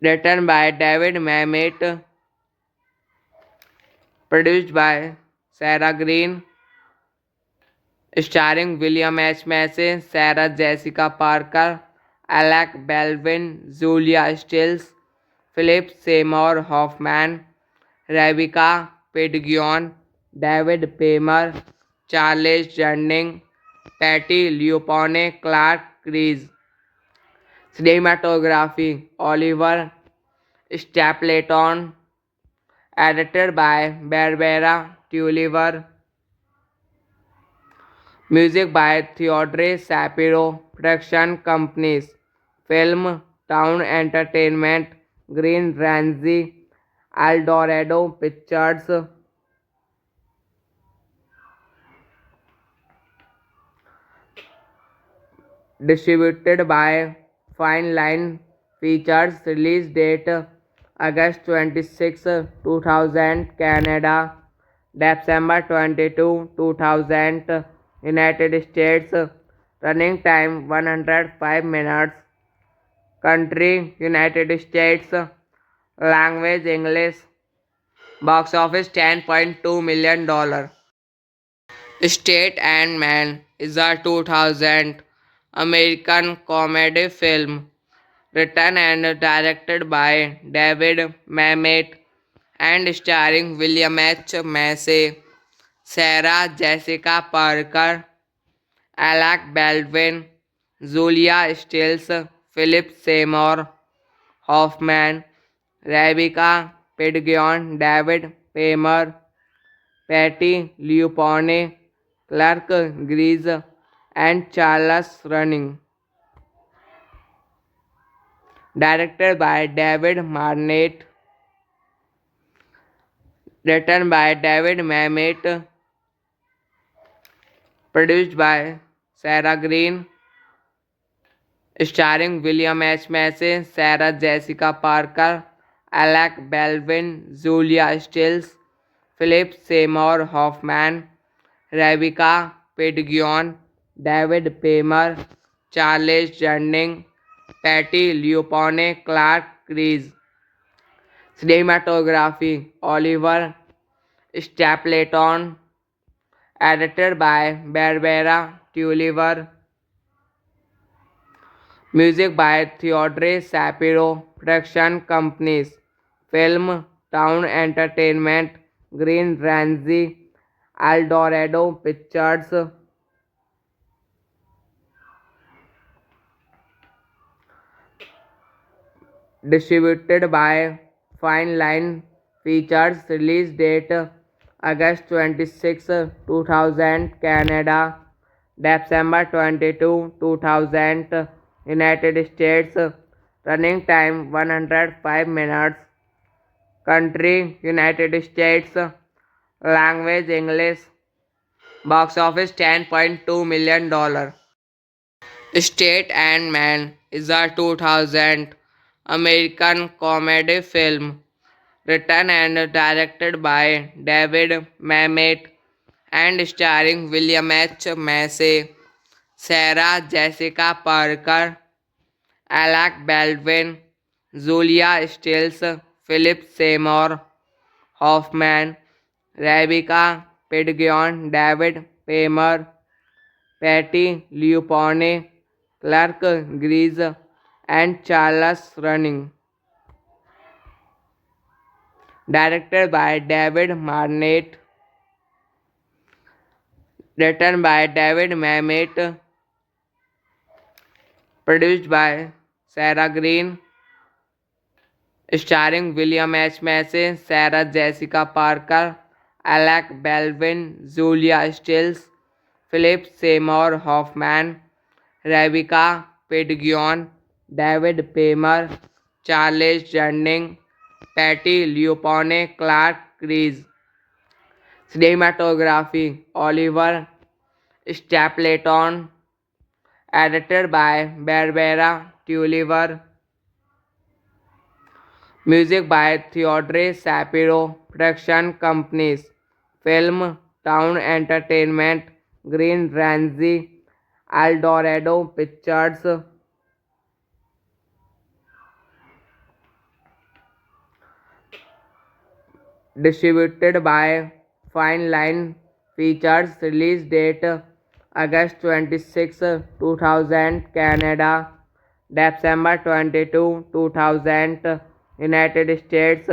written by David Mamet, produced by Sarah Green, starring William H. Macy, Sarah Jessica Parker, Alec Baldwin, Julia Stiles, Philip Seymour Hoffman, Rebecca Pidgeon, David Paymer, Charles Jardine, Patty Leopold, Clark Grise. Cinematography Oliver Stapleton, edited by Barbara Tulliver, music by Theodore Shapiro, production companies Film Town Entertainment, Green Ramsey, Eldorado Pictures, distributed by Fine Line Features, release date August 26, 2000 Canada, December 22, 2000 United States, running time 105 minutes, country United States, language English, box office $10.2 million. State and Man is a 2000 American comedy film written and directed by David Mamet and starring William H. Macy, Sarah Jessica Parker, Alec Baldwin, Julia Stiles, Philip Seymour Hoffman, Rebecca Pidgeon, David Paymer, Patty Leopold, Clark Gries, and Charles Running. Directed by David Marnett, written by David Mamet, produced by Sarah Green, starring William H. Macy, Sarah Jessica Parker, Alec Baldwin, Julia Stiles, Philip Seymour Hoffman, Rebecca Pidgeon, David Paymer, Charles Jardine, Patty Leopold, Clark Gries. Cinematography Oliver Stapleton, edited by Barbara Tulliver, music by Theodore Shapiro, production companies Film Town Entertainment, Green Ramsey, Eldorado Pictures, distributed by Fine Line Features, release date August 26, 2000 Canada, December 22, 2000 United States, running time 105 minutes, country United States, language English, box office $10.2 million. State and Man is a 2000 American comedy film written and directed by David Mamet and starring William H. Macy, Sarah Jessica Parker, Alec Baldwin, Julia Stiles, Philip Seymour Hoffman, Rebecca Pidgeon, David Paymer, Patty Leopold, Clark Gries, and Charles Running. Directed by David Marnett, written by David Mamet, produced by Sarah Green, starring William H. Macy, Sarah Jessica Parker, Alec Baldwin, Julia Stiles, Philip Seymour Hoffman, Rebecca Pidgeon, David Paymer, Charles Jardine, Patty Leopold, Clark Gries. Cinematography Oliver Stapleton, edited by Barbara Tulliver, music by Theodore Shapiro, production companies Film Town Entertainment, Green Ramsey, Eldorado Pictures, distributed by Fine Line Features, release date August 26, 2000 Canada, December 22, 2000 United States,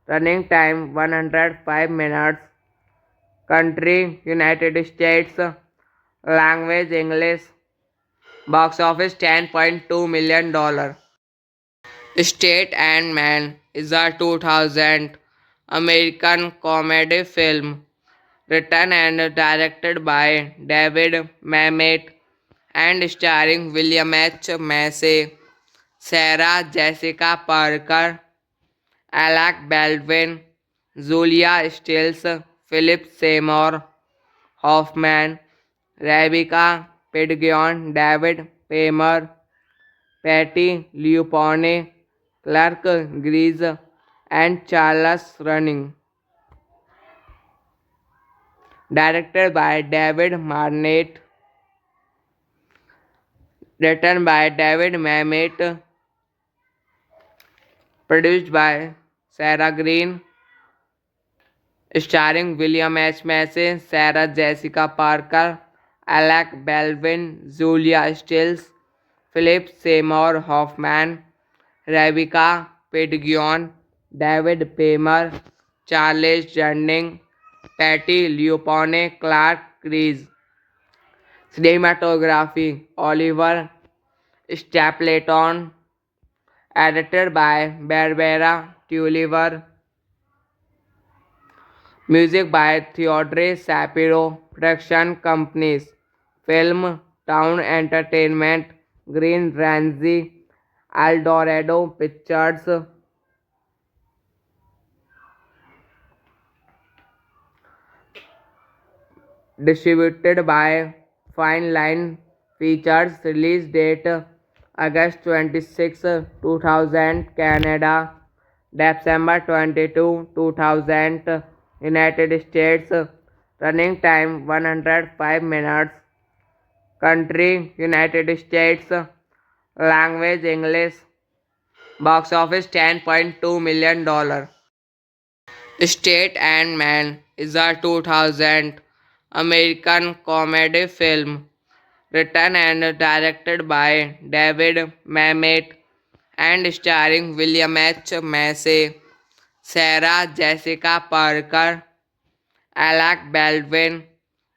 running time 105 minutes, country United States, language English, box office $10.2 million. State and Man is a 2000 American comedy film written and directed by David Mamet and starring William H. Macy, Sarah Jessica Parker, Alec Baldwin, Julia Stiles, Philip Seymour Hoffman, Rebecca Pidgeon, David Paymer, Patty Leopold, Clark Gries, and Charles Running. Directed by David Marnett. Written by David Mamet. Produced by Sarah Green. Starring William H. Macy, Sarah Jessica Parker, Alec Baldwin, Julia Stiles, Philip Seymour Hoffman, Rebecca Pidgeon, David Paymer, Charles Jardine, Patty Leopone, Clark Crease. Cinematography Oliver Stapleton. Edited by Barbara Tulliver. Music by Theodore Shapiro. Production companies: Film Town Entertainment, Green Ramsey, Eldorado Pictures. Distributed by Fine Line Features. Release date August 26, 2000 Canada, December 22, 2000 United States. Running time 105 minutes. Country United States. Language English. Box office $10.2 million. State and Man is a 2000 American comedy film written and directed by David Mamet and starring William H. Macy, Sarah Jessica Parker, Alec Baldwin,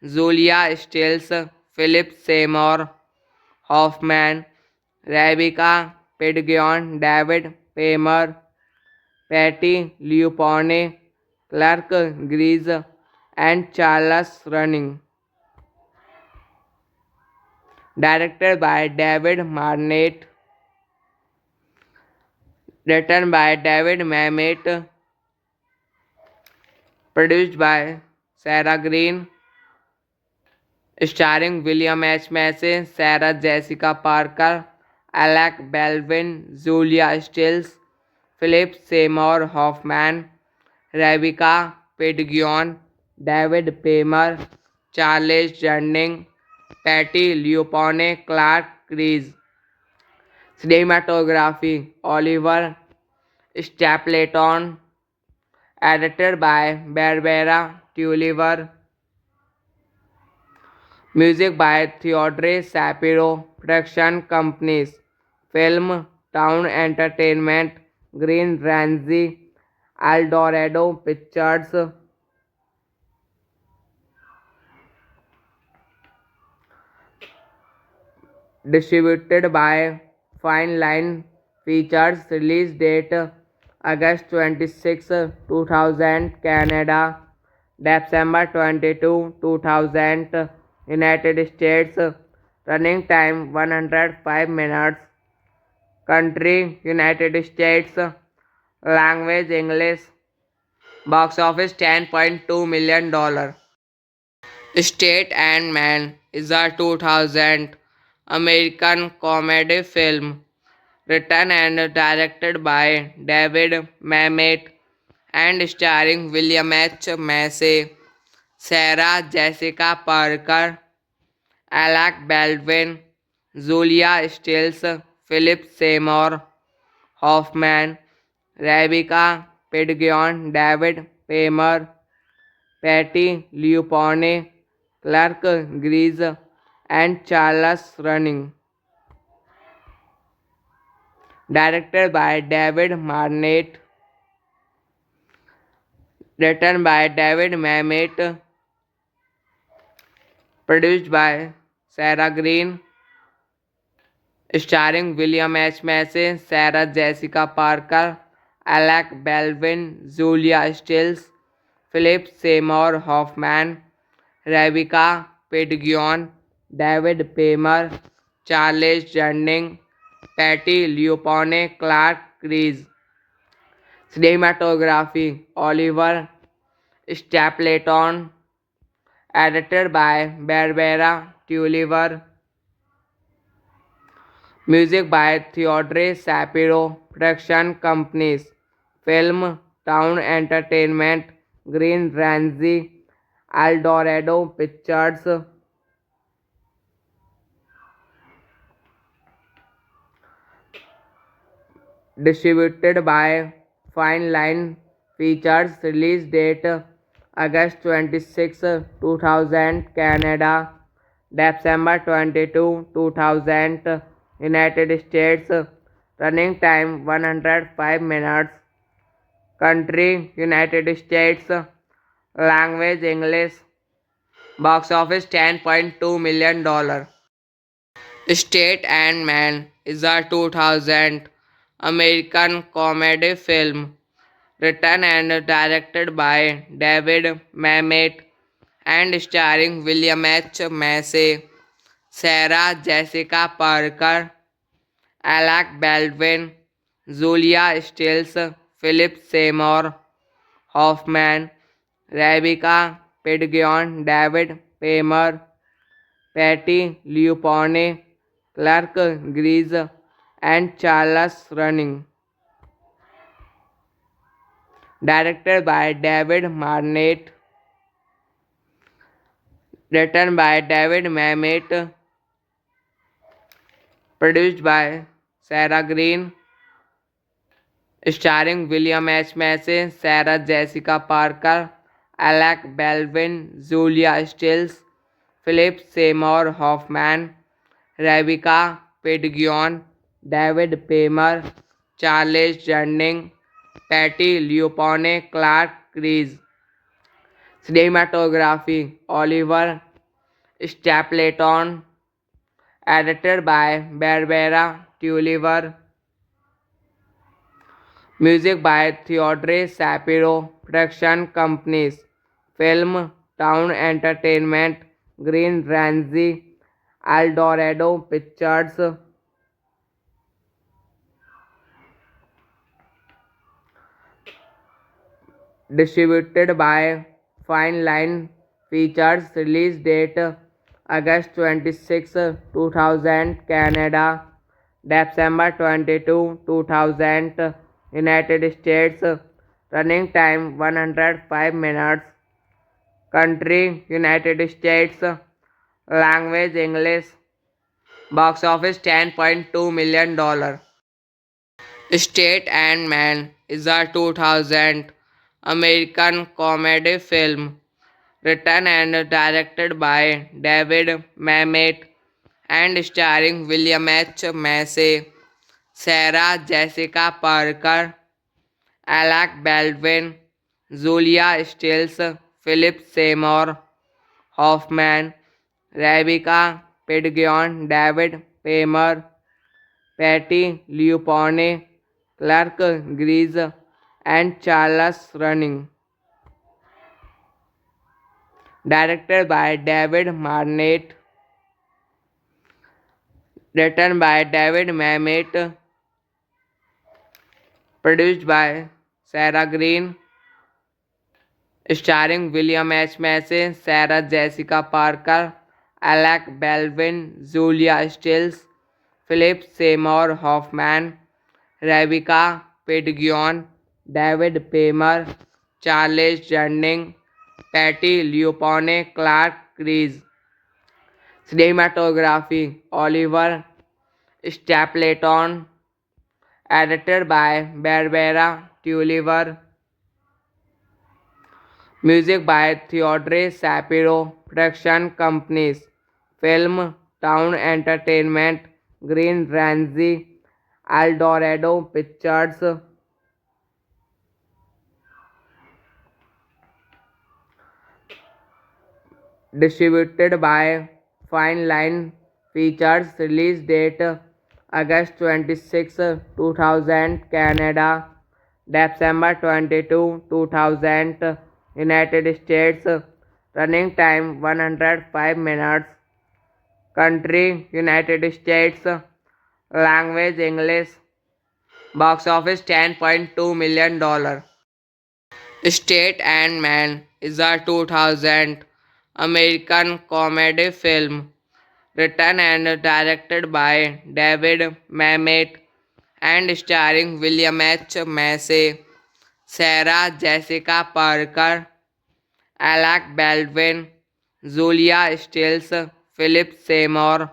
Julia Stiles, Philip Seymour Hoffman, Rebecca Pidgeon, David Paymer, Patty Leopone, Clark Grise, and Charles Running. Directed by David Marnett. Written by David Mamet. Produced by Sarah Green. Starring William H. Macy, Sarah Jessica Parker, Alec Baldwin, Julia Stiles, Philip Seymour Hoffman, Rebecca Pidgeon, David Paymer, Charles Jardine, Patty Leopone, Clark Crease. Cinematography Oliver Stapleton. Edited by Barbara Tulliver. Music by Theodore Shapiro. Production companies: Film Town Entertainment, Green Ramsey, Eldorado Pictures. Distributed by Fine Line Features. Release date August 26, 2000 Canada, December 22, 2000 United States. Running time 105 minutes. Country United States. Language English. Box office $10.2 million. State and Man is a 2000 American comedy film written and directed by David Mamet and starring William H. Macy, Sarah Jessica Parker, Alec Baldwin, Julia Stiles, Philip Seymour Hoffman, Rebecca Pidgeon, David Paymer, Patty Leopone, Clark Grise, and Charles Running. Directed by David Marnett. Written by David Mamet. Produced by Sarah Green. Starring William H. Macy, Sarah Jessica Parker, Alec Baldwin, Julia Stiles, Philip Seymour Hoffman, Rebecca Pidgeon, David Paymer, Charles Jardine, Patty Leopone, Clark Crease. Cinematography Oliver Stapleton. Edited by Barbara Tulliver. Music by Theodore Shapiro. Production companies: Film, Town Entertainment, Green Ramsey, Eldorado Pictures. Distributed by Fine Line Features. Release date August 26, 2000 Canada, December 22, 2000 United States. Running time 105 minutes. Country United States. Language English. Box office $10.2 million. State and Man is a 2000 American comedy film written and directed by David Mamet and starring William H. Macy, Sarah Jessica Parker, Alec Baldwin, Julia Stiles, Philip Seymour Hoffman, Rebecca Pidgeon, David Paymer, Patty Leupone, Clark Grise, and Charles Running. Directed by David Marnett, written by David Mamet, produced by Sarah Green, starring William H. Macy, Sarah Jessica Parker, Alec Baldwin, Julia Stiles, Philip Seymour Hoffman, Rebecca Pidgeon, David Paymer, Charles Jardine, Patty Leupone, Clark Grise. Cinematography Oliver Stapleton, edited by Barbara Tulliver, music by Theodore Shapiro, production companies Film, Town Entertainment, Green Ramsey, Eldorado Pictures. Distributed by Fine Line Features. Release date August 26, 2000 Canada, December 22, 2000 United States. Running time 105 minutes. Country United States. Language English. Box office $10.2 million. State and Man is a 2000 American comedy film written and directed by David Mamet and starring William H. Macy, Sarah Jessica Parker, Alec Baldwin, Julia Stiles, Philip Seymour Hoffman, Rebecca Pidgeon, David Paymer, Patty Leupone, Clark Grise, and Charles Running. Directed by David Marnett, written by David Mamet, produced by Sarah Green, starring William H. Macy, Sarah Jessica Parker, Alec Baldwin, Julia Stiles, Philip Seymour Hoffman, Rebecca Pidgeon, David Paymer, Charles Jardine, Patty Leupone, Clark Grise. Cinematography Oliver Stapleton, edited by Barbara Tulliver, music by Theodore Shapiro, production companies Film, Town Entertainment, Green Ramsey, Eldorado Pictures. Distributed by Fine Line Features. Release date August 26, 2000 Canada, December 22, 2000 United States. Running time 105 minutes. Country United States. Language English. Box office $10.2 million. State and Man is a 2000 American comedy film written and directed by David Mamet and starring William H. Macy, Sarah Jessica Parker, Alec Baldwin, Julia Stiles, Philip Seymour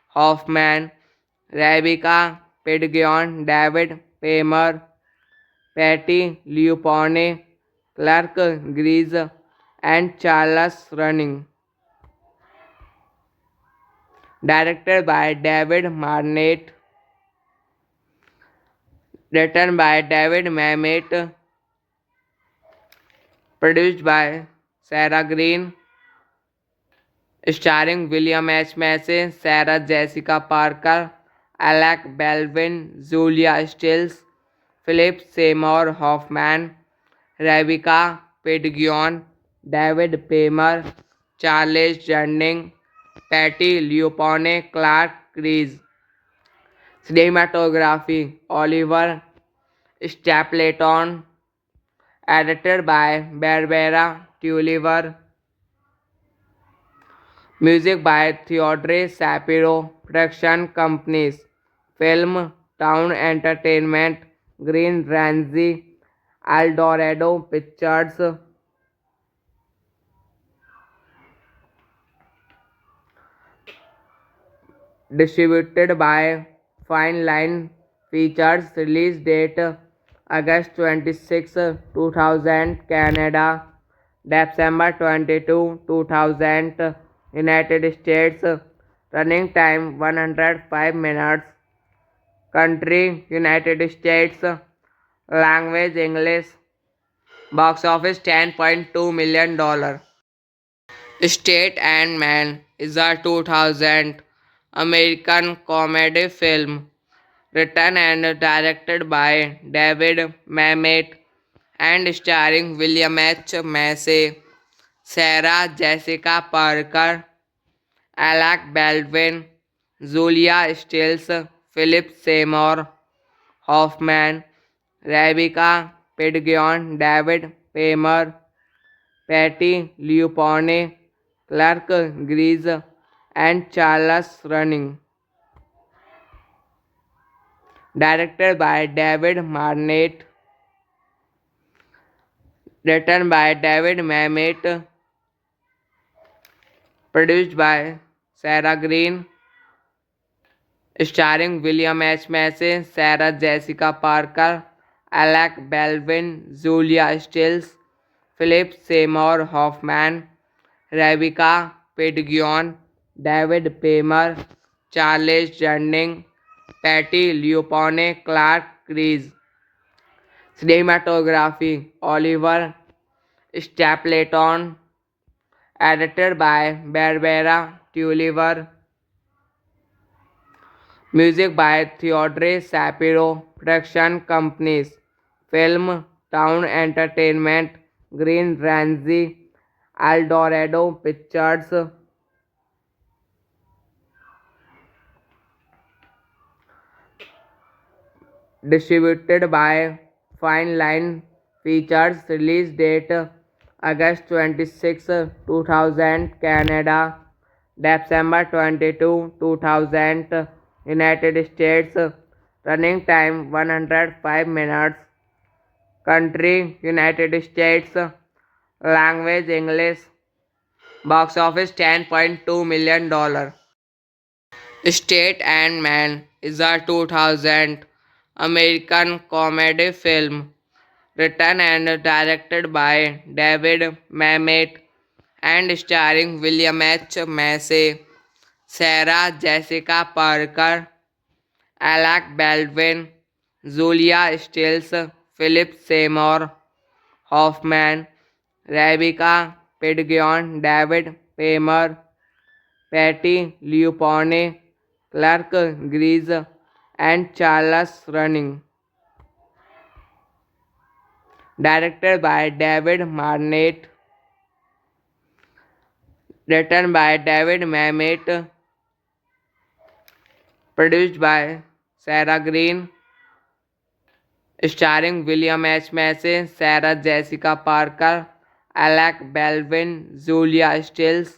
Hoffman, Rebecca Pidgeon, David Paymer, Patty Leopold, Clark Gries, and Charles Running. Directed by David Marnett, written by David Mamet, produced by Sarah Green, starring William H. Macy, Sarah Jessica Parker, Alec Baldwin, Julia Stiles, Philip Seymour Hoffman, Rebecca Pidgeon, David Paymer, Charles Jardine, Patty Leopold, Clark Gries. Cinematography Oliver Stapleton, edited by Barbara Tulliver, music by Theodore Shapiro, production companies Film Town Entertainment, Green Ramsey, Eldorado Pictures, distributed by Fine Line Features, release date August 26, 2000, Canada, December 22, 2000, United States, running time 105 minutes, country United States, language English, box office $10.2 million. State and Man is a 2000 American comedy film written and directed by David Mamet and starring William H. Macy, Sarah Jessica Parker, Alec Baldwin, Julia Stiles, Philip Seymour Hoffman, Rebecca Pidgeon, David Paymer, Patty Leopold, Clark Gries, and Charles Running. Directed by David Marnett, written by David Mamet, produced by Sarah Green, starring William H. Macy, Sarah Jessica Parker, Alec Baldwin, Julia Stiles, Philip Seymour Hoffman, Rebecca Pidgeon, David Paymer, Charles Jardine, Patty Leopold, Clark Gries. Cinematography Oliver Stapleton, edited by Barbara Tulliver, music by Theodore Shapiro, production companies Film Town Entertainment, Green Ramsey, Eldorado Pictures, distributed by Fine Line Features, release date August 26, 2000, Canada, December 22, 2000, United States, running time 105 minutes, country United States, language English, box office $10.2 million. State and Man is a 2000 American comedy film written and directed by David Mamet and starring William H. Macy, Sarah Jessica Parker, Alec Baldwin, Julia Stiles, Philip Seymour Hoffman, Rebecca Pidgeon, David Paymer, Patty Leopold, Clark Gries, and Charles Running. Directed by David Marnett, written by David Mamet, produced by Sarah Green, starring William H. Macy, Sarah Jessica Parker, Alec Baldwin, Julia Stiles,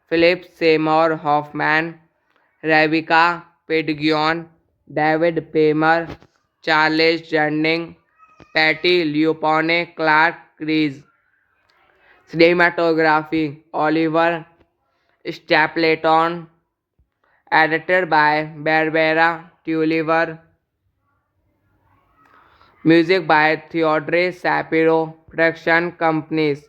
Philip Seymour Hoffman, Rebecca Pidgeon, David Paymer, Charles Jardine, Patty Leopold Clark Crease. Cinematography Oliver Stapleton. Edited by Barbara Tulliver. Music by Theodore Shapiro. Production companies: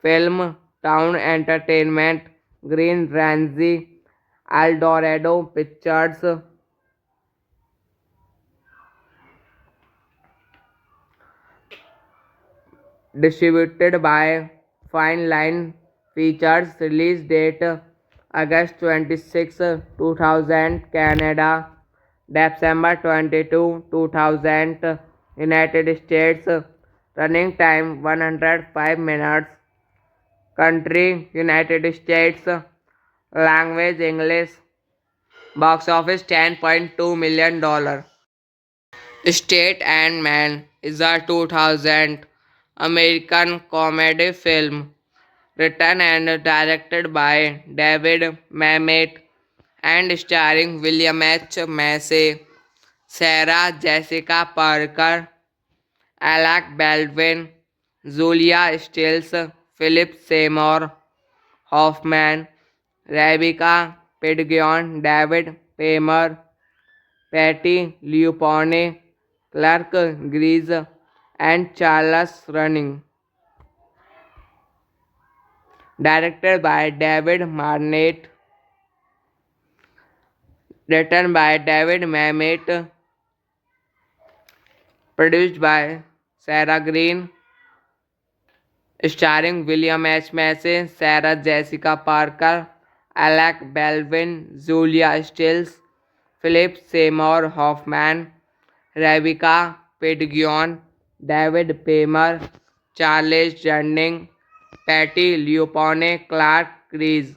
Film Town Entertainment, Green Ramsey, Eldorado Pictures. Distributed by Fine Line Features. Release date August 26, 2000 Canada, December 22, 2000 United States. Running time 105 minutes. Country United States. Language English. Box office $10.2 million. State and Man is a 2000 American comedy film written and directed by David Mamet and starring William H. Macy, Sarah Jessica Parker, Alec Baldwin, Julia Stiles, Philip Seymour Hoffman, Rebecca Pidgeon, David Paymer, Patty Leopold, Clark Grise, and Charles Running. Directed by David Marnett, written by David Mamet, produced by Sarah Green, starring William H. Macy, Sarah Jessica Parker, Alec Baldwin, Julia Stiles, Philip Seymour Hoffman, Rebecca Pidgeon, David Paymer, Charles Jardine, Patty Leopold Clark Crease.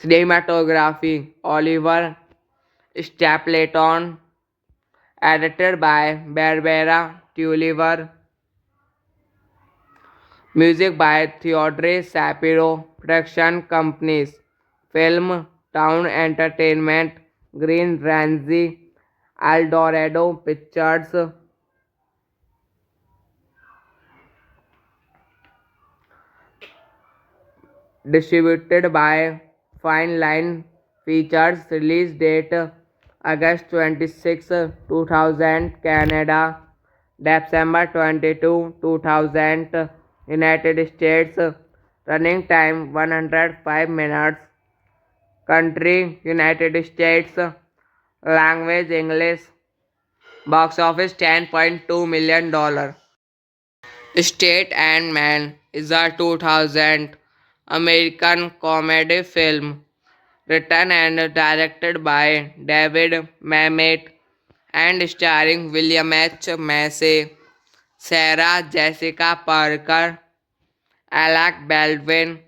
Cinematography Oliver Stapleton. Edited by Barbara Tulliver. Music by Theodore Shapiro. Production companies: Film Town Entertainment, Green Ramsey, Eldorado Pictures. Distributed by Fine Line Features. Release date August 26, 2000 Canada, December 22, 2000 United States. Running time 105 minutes. Country United States. Language English. Box office $10.2 million. State and Man is a 2000 American comedy film written and directed by David Mamet and starring William H. Macy, Sarah Jessica Parker, Alec Baldwin,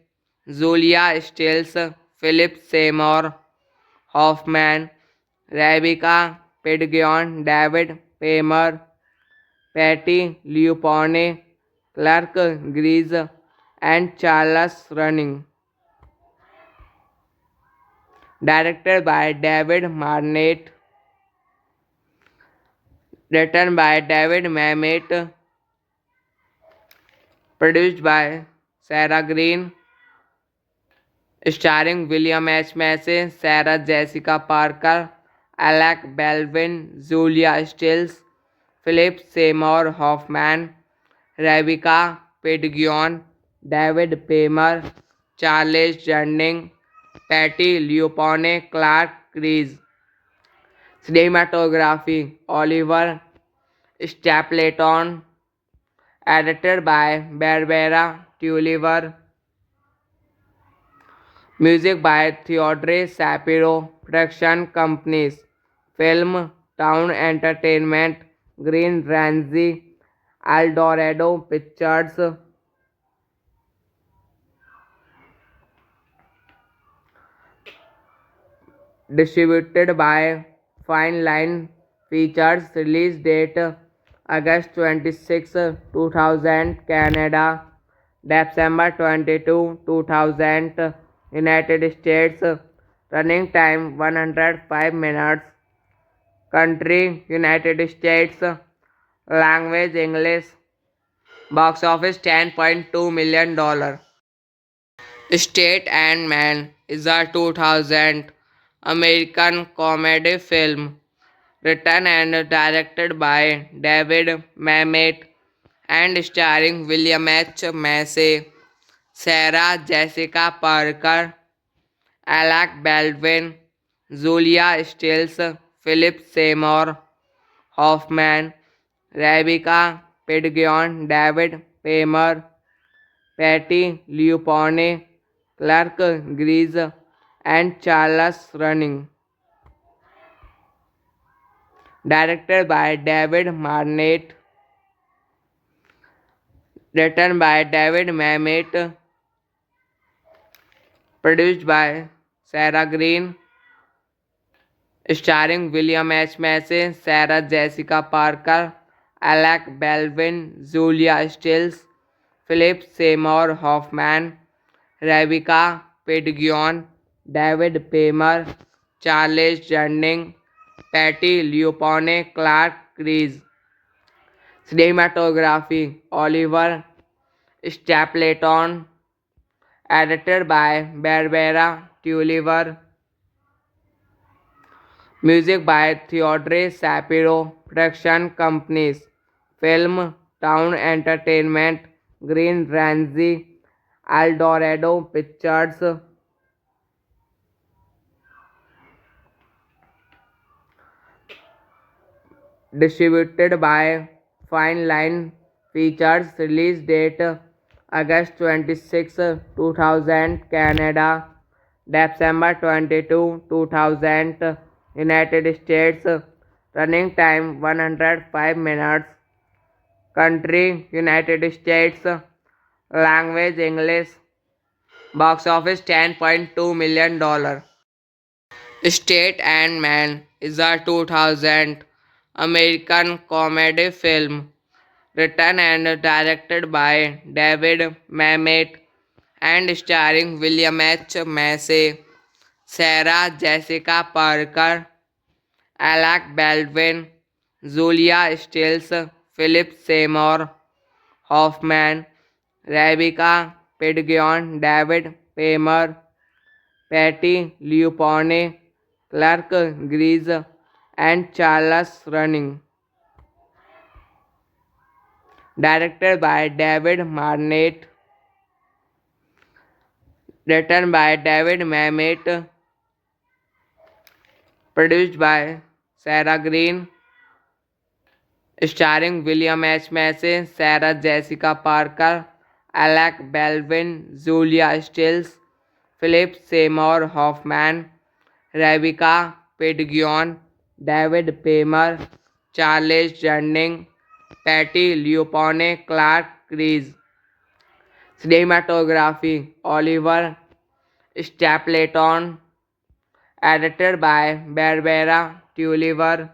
Julia Stiles, Philip Seymour Hoffman, Rebecca Pidgeon, David Paymer, Patty Leopold, Clark Grise, and Charles Running. Directed by David Marnett, written by David Mamet, produced by Sarah Green, starring William H. Macy, Sarah Jessica Parker, Alec Baldwin, Julia Stiles, Philip Seymour Hoffman, Rebecca Pidgeon, David Paymer, Charles Jardine, Patty Leopold Clark Crease. Cinematography Oliver Stapleton. Edited by Barbara Tulliver. Music by Theodore Shapiro. Production companies: Film Town Entertainment, Green Ramsey, Eldorado Pictures. Distributed by Fine Line Features. Release date August 26, 2000 Canada, December 22, 2000 United States. Running time 105 minutes. Country United States. Language English. Box office $10.2 million. State and Man is a 2000 American comedy film written and directed by David Mamet and starring William H. Macy, Sarah Jessica Parker, Alec Baldwin, Julia Stiles, Philip Seymour Hoffman, Rebecca Pidgeon, David Paymer, Patty Leopold, Clark Grise, and Charles Running. Directed by David Marnett, written by David Mamet, produced by Sarah Green, starring William H. Macy, Sarah Jessica Parker, Alec Baldwin, Julia Stiles, Philip Seymour Hoffman, Rebecca Pidgeon, David Paymer, Charles Jardine, Patty Leopold, Clark Grise. Cinematography Oliver Stapleton, edited by Barbara Tulliver. Music by Theodore Shapiro. Production companies Film Town Entertainment, Green Ramsey, Eldorado Pictures. Distributed by Fine Line Features. Release date August 26, 2000 Canada, December 22, 2000 United States. Running time 105 minutes. Country United States. Language English. Box office $10.2 million. State and Man is a 2000 American comedy film written and directed by David Mamet and starring William H. Macy, Sarah Jessica Parker, Alec Baldwin, Julia Stiles, Philip Seymour Hoffman, Rebecca Pidgeon, David Paymer, Patty Leopold, Clark Grise, and Charles Running. Directed by David Marnett, written by David Mamet, produced by Sarah Green, starring William H. Macy, Sarah Jessica Parker, Alec Baldwin, Julia Stiles, Philip Seymour Hoffman, Rebecca Pidgeon, David Paymer, Charles Jardine, Patty Leopold, Clark Grise. Cinematography Oliver Stapleton, edited by Barbara Tulliver.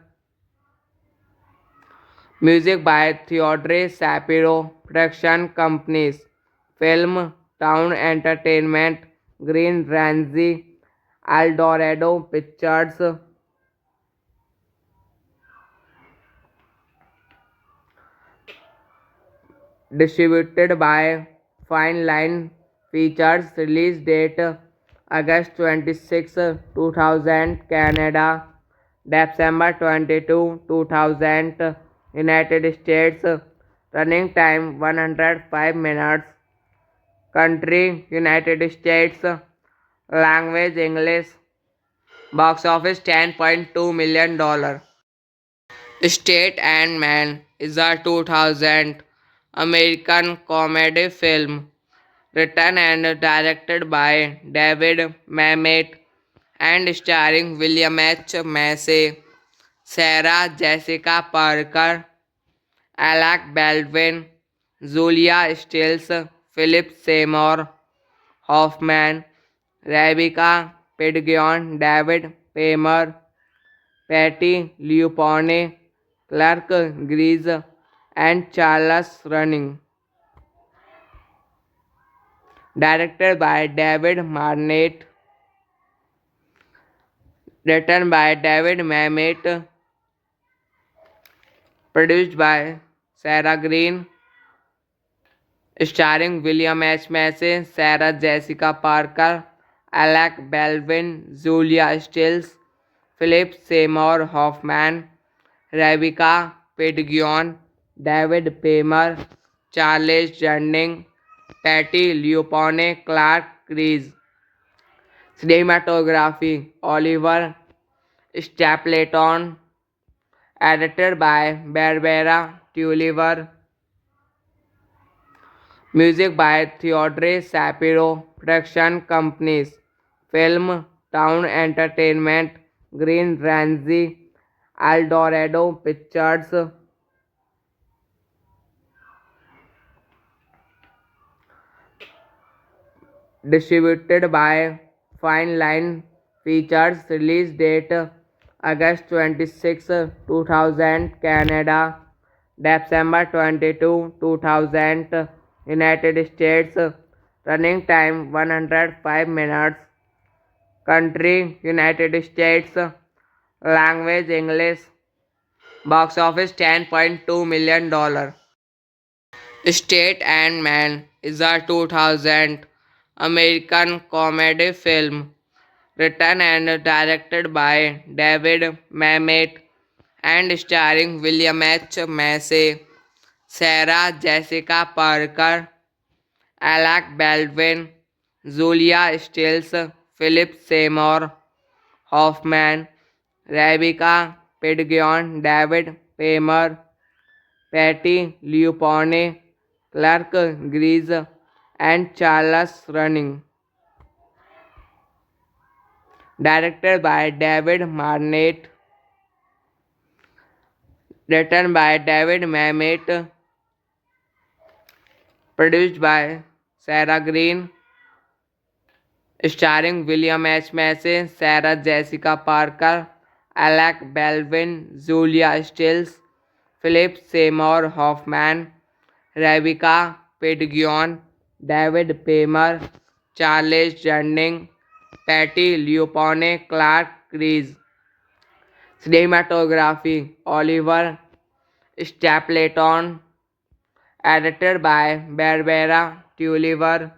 Music by Theodore Shapiro. Production companies Film Town Entertainment, Green Ramsey, Eldorado Pictures. Distributed by Fine Line Features. Release date August 26, 2000 Canada, December 22, 2000 United States. Running time 105 minutes. Country United States. Language English. Box office $10.2 million. State and Man is a 2000 American comedy film written and directed by David Mamet and starring William H. Macy, Sarah Jessica Parker, Alec Baldwin, Julia Stiles, Philip Seymour Hoffman, Rebecca Pidgeon, David Paymer, Patty Leopold, Clark Grise, and Charles Running. Directed by David Marnett, written by David Mamet, produced by Sarah Green, starring William H. Macy, Sarah Jessica Parker, Alec Baldwin, Julia Stiles, Philip Seymour Hoffman, Rebecca Pidgeon, David Paymer, Charles Jardine, Patty Leopold, Clark Crease. Cinematography Oliver Stapleton, edited by Barbara Tulliver. Music by Theodore Shapiro. Production companies: Film Town Entertainment, Green Ramsey, Eldorado Pictures. Distributed by Fine Line Features. Release date August 26, 2000 Canada, December 22, 2000 United States. Running time 105 minutes. Country United States. Language English. Box office $10.2 million. State and Man is a 2000 American comedy film written and directed by David Mamet and starring William H. Macy, Sarah Jessica Parker, Alec Baldwin, Julia Stiles, Philip Seymour Hoffman, Rebecca Pidgeon, David Paymer, Patty Leopold, Clark Gries, and Charles Running. Directed by David Marnett, written by David Mamet, produced by Sarah Green, starring William H. Macy, Sarah Jessica Parker, Alec Baldwin, Julia Stiles, Philip Seymour Hoffman, Rebecca Pidgeon, David Paymer, Charles Jardine, Patty Leopold, Clark Crease. Cinematography Oliver Stapleton, edited by Barbara Tulliver.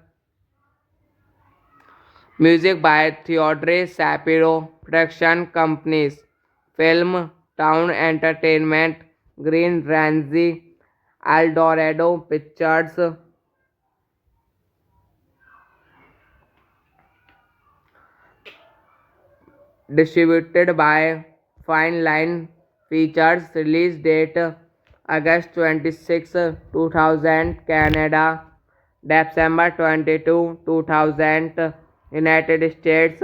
Music by Theodore Shapiro. Production companies: Film Town Entertainment, Green Ramsey, Eldorado Pictures. Distributed by Fine Line Features. Release date August 26, 2000 Canada, December 22, 2000 United States.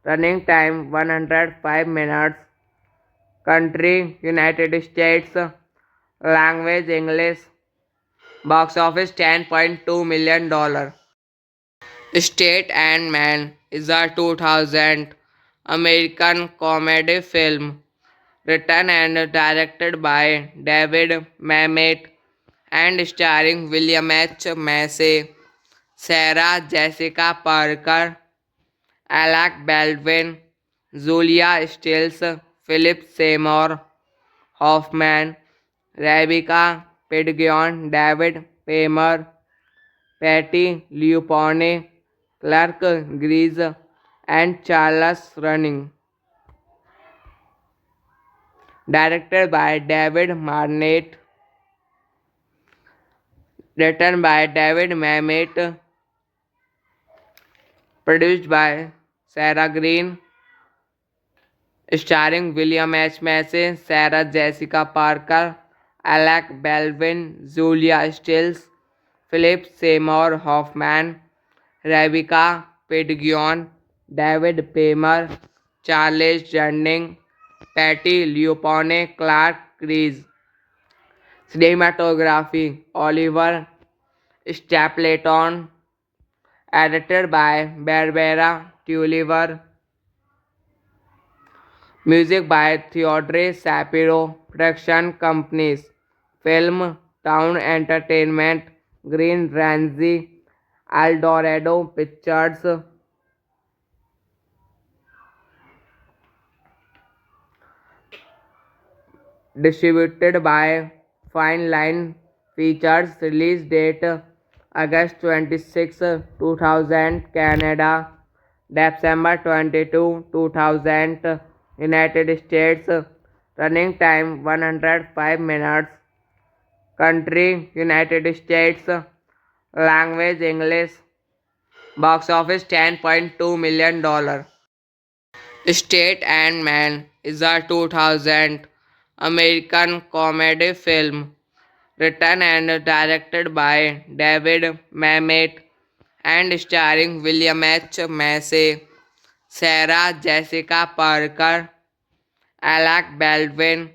Running time 105 minutes. Country United States. Language English. Box office $10.2 million. State and Man is a 2000 American comedy film written and directed by David Mamet and starring William H. Macy, Sarah Jessica Parker, Alec Baldwin, Julia Stiles, Philip Seymour Hoffman, Rebecca Pidgeon, David Paymer, Patty Leopold, Clark Gries, and Charles Running. Directed by David Marnett, written by David Mamet, produced by Sarah Green, starring William H. Macy, Sarah Jessica Parker, Alec Baldwin, Julia Stiles, Philip Seymour Hoffman, Rebecca Pidgeon, David Paymer, Charles Jardine, Patty Leopold, Clark Crease. Cinematography Oliver Stapleton, edited by Barbara Tulliver. Music by Theodore Shapiro. Production companies: Film Town Entertainment, Green Ramsey, Eldorado Pictures. Distributed by Fine Line. Features. Release date August 26, 2000 Canada, December 22, 2000 United States. Running time 105 minutes. Country United States. Language English. Box office $10.2 million. State and Man is a 2000 American comedy film written and directed by David Mamet and starring William H. Macy, Sarah Jessica Parker, Alec Baldwin,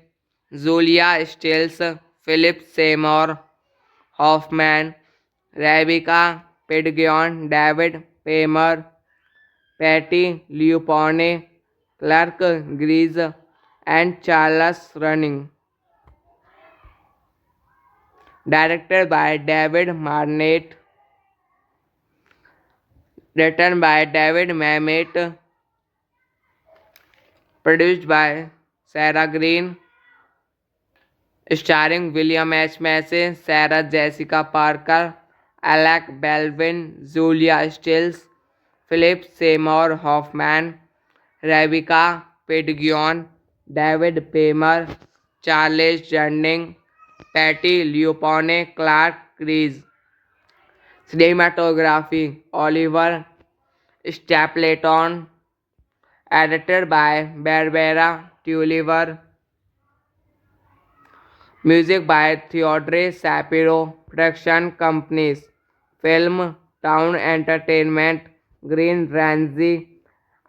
Julia Stiles, Philip Seymour Hoffman, Rebecca Pidgeon, David Paymer, Patty Leupone, Clark Grise, and Charles Running. Directed by David Marnett, written by David Mamet, produced by Sarah Green, starring William H. Macy, Sarah Jessica Parker, Alec Baldwin, Julia Stiles, Philip Seymour Hoffman, Rebecca Pidgeon, David Paymer, Charles Jardine, Patty Leupone, Clark Grise. Cinematography Oliver Stapleton, edited by Barbara Tulliver. Music by Theodore Shapiro. Production companies: Film Town Entertainment, Green Ramsey,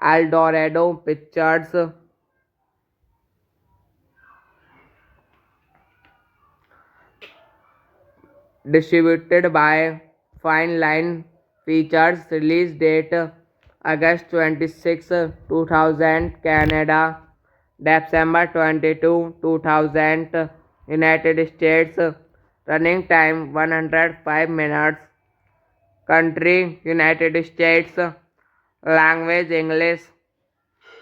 Eldorado Pictures. Distributed by Fine Line. Features. Release date August 26, 2000 Canada, December 22, 2000 United States. Running time 105 minutes. Country United States. Language English.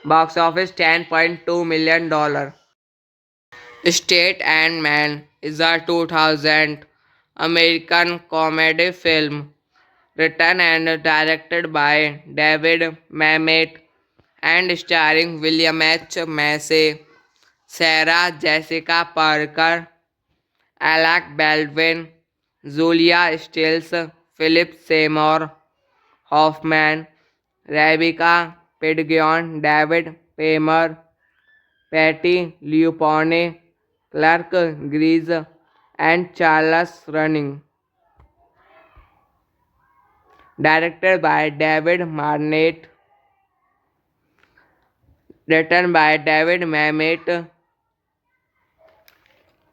Box office $10.2 million. State and Man is a 2000 American comedy film written and directed by David Mamet and starring William H. Macy, Sarah Jessica Parker, Alec Baldwin, Julia Stiles, Philip Seymour Hoffman, Rebecca Pidgeon, David Paymer, Patty Leupone, Clark Grise, and Charles Running. Directed by David Marnett, written by David Mamet,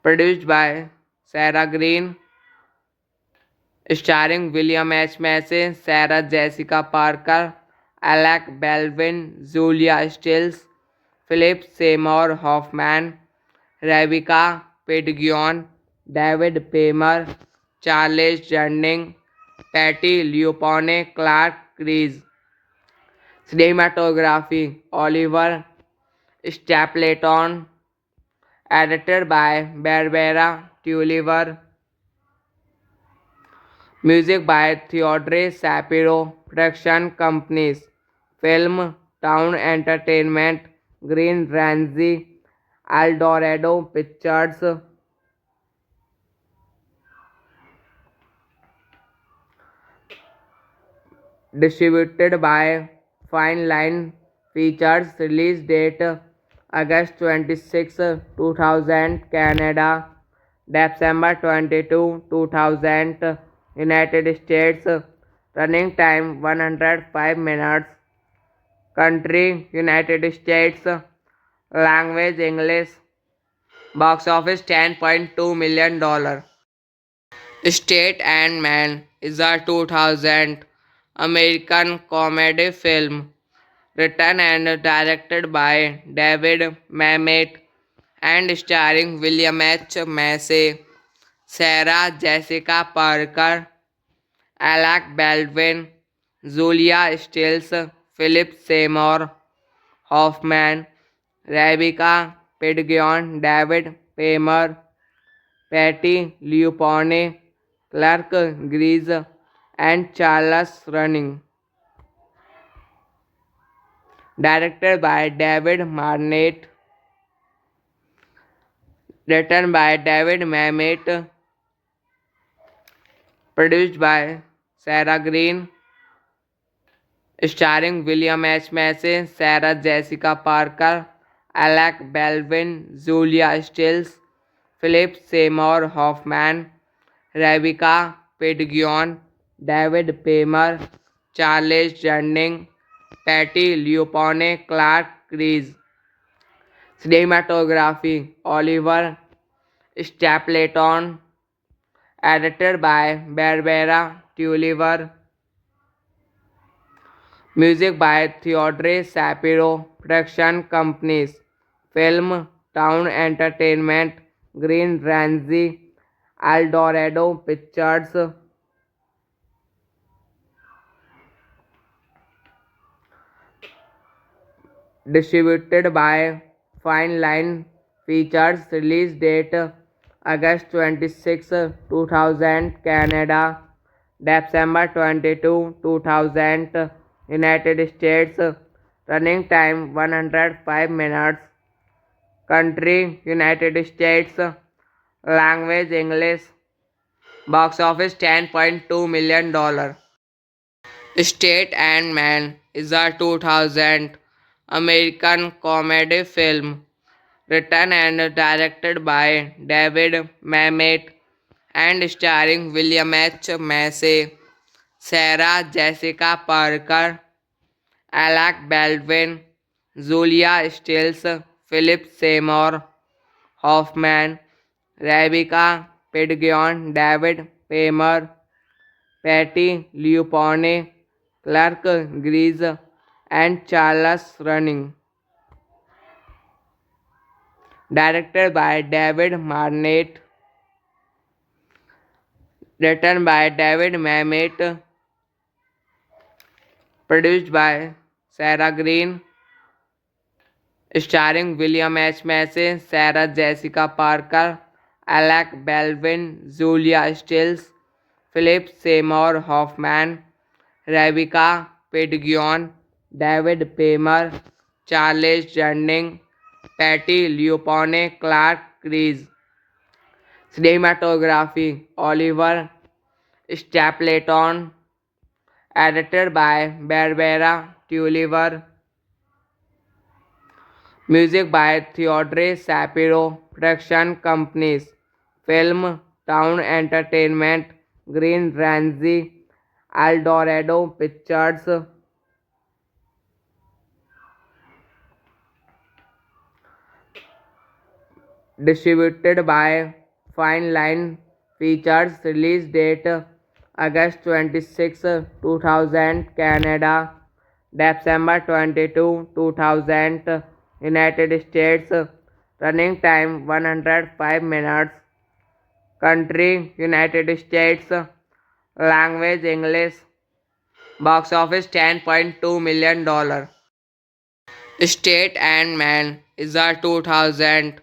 produced by Sarah Green, starring William H. Macy, Sarah Jessica Parker, Alec Baldwin, Julia Stiles, Philip Seymour Hoffman, Rebecca Pidgeon, David Paymer, Charles Jardine, Patty Leupone, Clark Grise. Cinematography Oliver Stapleton, edited by Barbara Tulliver. Music by Theodore Shapiro. Production companies: Film Town Entertainment, Green Ramsey, Eldorado Pictures. Distributed by Fine Line. Features. Release date August 26, 2000 Canada, December 22, 2000 United States. Running time 105 minutes. Country United States. Language English. Box office $10.2 million. State and Man is a 2000 American comedy film written and directed by David Mamet and starring William H. Macy, Sarah Jessica Parker, Alec Baldwin, Julia Stiles, Philip Seymour Hoffman, Rebecca Pidgeon, David Paymer, Patty Leopold, Clark Gries, and Charles Running. Directed by David Marnett, written by David Mamet, produced by Sarah Green, starring William H. Macy, Sarah Jessica Parker, Alec Baldwin, Julia Stiles, Philip Seymour Hoffman, Rebecca Pidgeon, David Paymer, Charles Jardine, Patty Leopold, Clark Gries. Cinematography Oliver Stapleton, edited by Barbara Tulliver, music by Theodore Shapiro, production companies Film Town Entertainment, Green Ramsey, Eldorado Pictures, distributed by Fine Line Features, release date August 26, 2000, Canada, December 22, 2000, United States, running time 105 minutes, country United States, language English, box office $10.2 million. State and Man is a 2000 American comedy film written and directed by David Mamet and starring William H. Macy, Sarah Jessica Parker, Alec Baldwin, Julia Stiles, Philip Seymour Hoffman, Rebecca Pidgeon, David Paymer, Patty Leopold, Clark Gries, and Charles Running. Directed by David Marnett, written by David Mamet, produced by Sarah Green, starring William H. Macy, Sarah Jessica Parker, Alec Baldwin, Julia Stiles, Philip Seymour Hoffman, Rebecca Pidgeon, David Paymer, Charles Jardine, Patty Leopold, Clark Gries. Cinematography Oliver Stapleton, edited by Barbara Tulliver, music by Theodore Shapiro, production companies Film Town Entertainment, Green Ramsey, Eldorado Pictures, distributed by Fine Line Features, release date August 26, 2000, Canada, December 22, 2000, United States, running time 105 minutes, country United States, language English, box office $10.2 million. State and Man is a 2000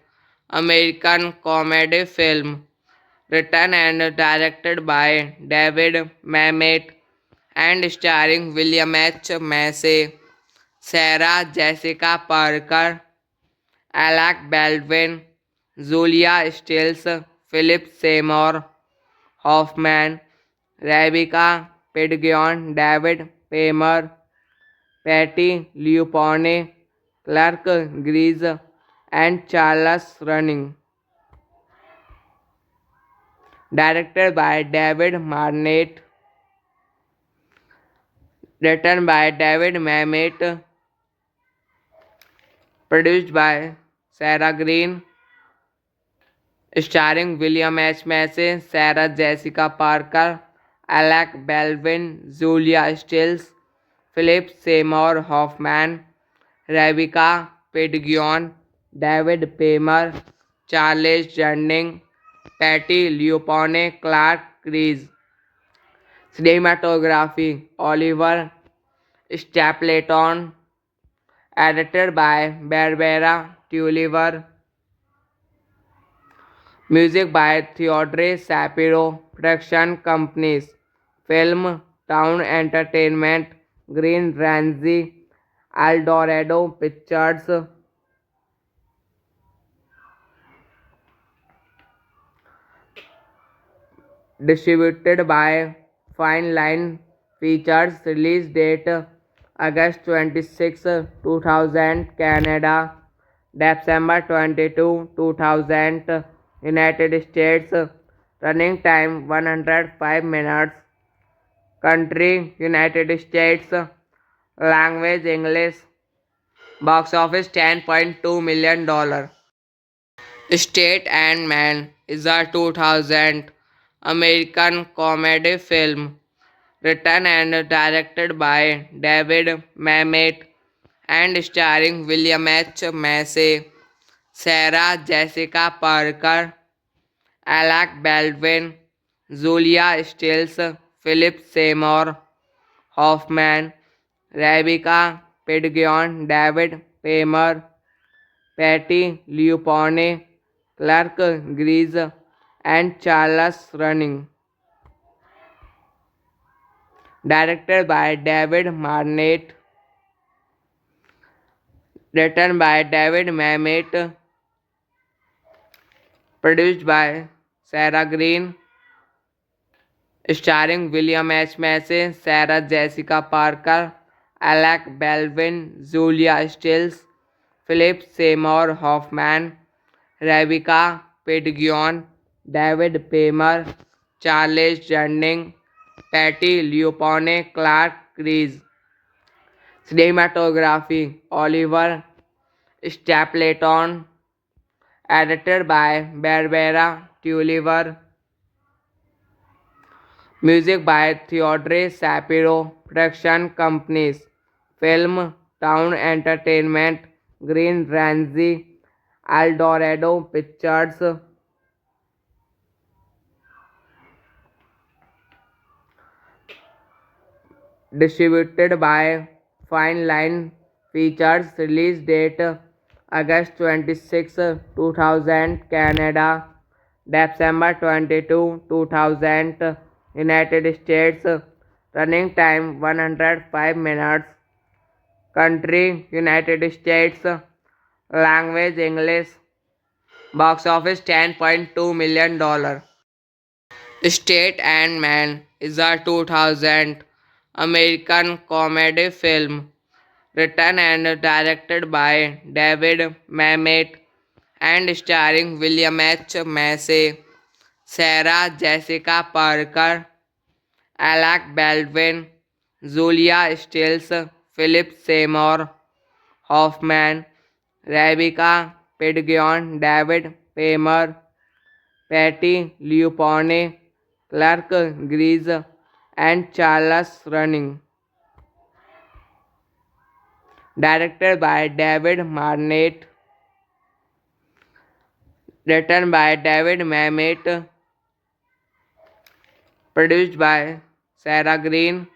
American comedy film written and directed by David Mamet and starring William H. Macy, Sarah Jessica Parker, Alec Baldwin, Julia Stiles, Philip Seymour Hoffman, Rebecca Pidgeon, David Paymer, Patty Leopold, Clark Gries, and Charles Running. Directed by David Marnett, written by David Mamet, produced by Sarah Green, starring William H. Macy, Sarah Jessica Parker, Alec Baldwin, Julia Stiles, Philip Seymour Hoffman, Rebecca Pidgeon, David Paymer, Charles Jardine, Patty Leopold, Clark Gries. Cinematography Oliver Stapleton, edited by Barbara Tulliver, Music by Theodore Shapiro. Production companies: Film Town Entertainment, Green Ramsey, Eldorado Pictures. Distributed by Fine Line Features. Release date August 26, 2000 Canada, December 22, 2000 United States. Running time 105 minutes. Country United States. Language English. Box office $10.2 million. State and Man is a 2000 American comedy film written and directed by David Mamet and starring William H. Macy, Sarah Jessica Parker, Alec Baldwin, Julia Stiles, Philip Seymour Hoffman, Rebecca Pidgeon, David Paymer, Patty Leopold, Clark Gries, and Charles Running. Directed by David Marnett, written by David Mamet, produced by Sarah Green, starring William H. Macy, Sarah Jessica Parker, Alec Baldwin, Julia Stiles, Philip Seymour Hoffman, Rebecca Pidgeon, David Paymer, Charles Jardine, Patty Leopold, Clark Gries. Cinematography Oliver Stapleton, edited by Barbara Tulliver. Music by Theodore Shapiro. Production companies: Film Town Entertainment, Green Ramsey, Eldorado Pictures. Distributed by Fine Line Features. Release date August 26, 2000 Canada, December 22, 2000 United States. Running time 105 minutes. Country United States. Language English. Box office $10.2 million. State and Man is a 2000 American comedy film written and directed by David Mamet and starring William H. Macy, Sarah Jessica Parker, Alec Baldwin, Julia Stiles, Philip Seymour Hoffman, Rebecca Pidgeon, David Paymer, Patty Leopold, Clark Gries, and Charles Running. Directed by David Marnett, written by David Mamet, produced by Sarah Green,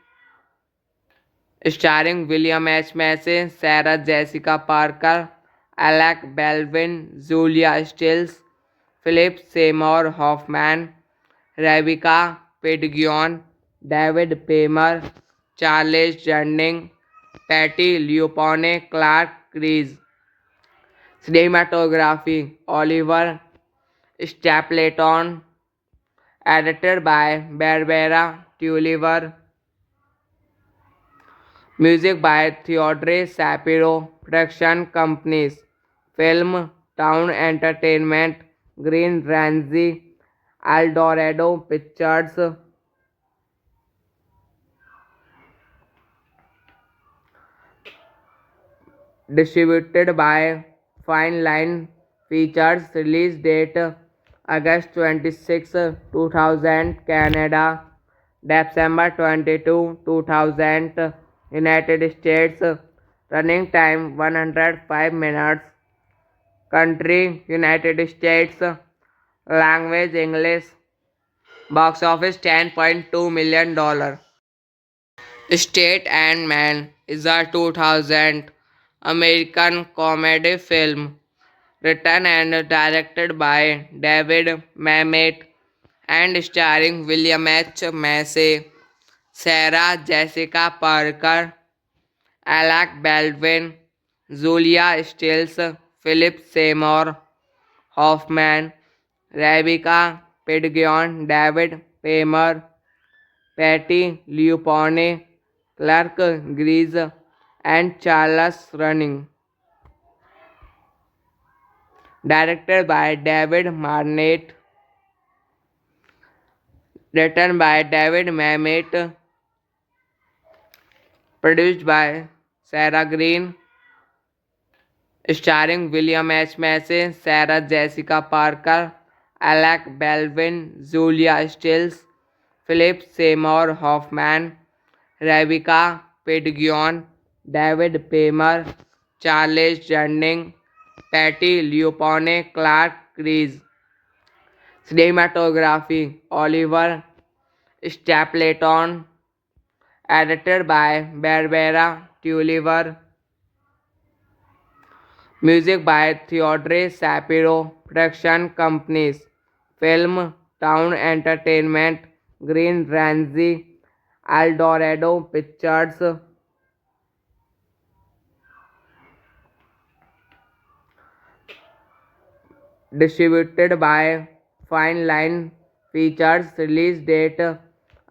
starring William H. Macy, Sarah Jessica Parker, Alec Baldwin, Julia Stiles, Philip Seymour Hoffman, Rebecca Pidgeon, David Paymer, Charles Jardine, Patty Leopold, Clark Gries. Cinematography Oliver Stapleton, edited by Barbara Tulliver. Music by Theodore Shapiro. Production companies: Film Town Entertainment, Green Ramsey, Eldorado Pictures. Distributed by Fine Line Features. Release date August 26, 2000 Canada, December 22, 2000 United States. Running time 105 minutes. Country United States. Language English. Box office $10.2 million. State and Man is a 2000 American comedy film written and directed by David Mamet and starring William H. Macy, Sarah Jessica Parker, Alec Baldwin, Julia Stiles, Philip Seymour Hoffman, Rebecca Pidgeon, David Paymer, Patty Leopold, Clark Grise, and Charles Running. Directed by David Marnett, written by David Mamet, produced by Sarah Green, starring William H. Macy, Sarah Jessica Parker, Alec Baldwin, Julia Stiles, Philip Seymour Hoffman, Rebecca Pidgeon, David Paymer, Charles Jardine, Patty Leopold, Clark Grise. Cinematography Oliver Stapleton, edited by Barbara Tulliver. Music by Theodore Shapiro. Production companies: Film Town Entertainment, Green Ramsey, Eldorado Pictures. Distributed by Fine Line Features. Release date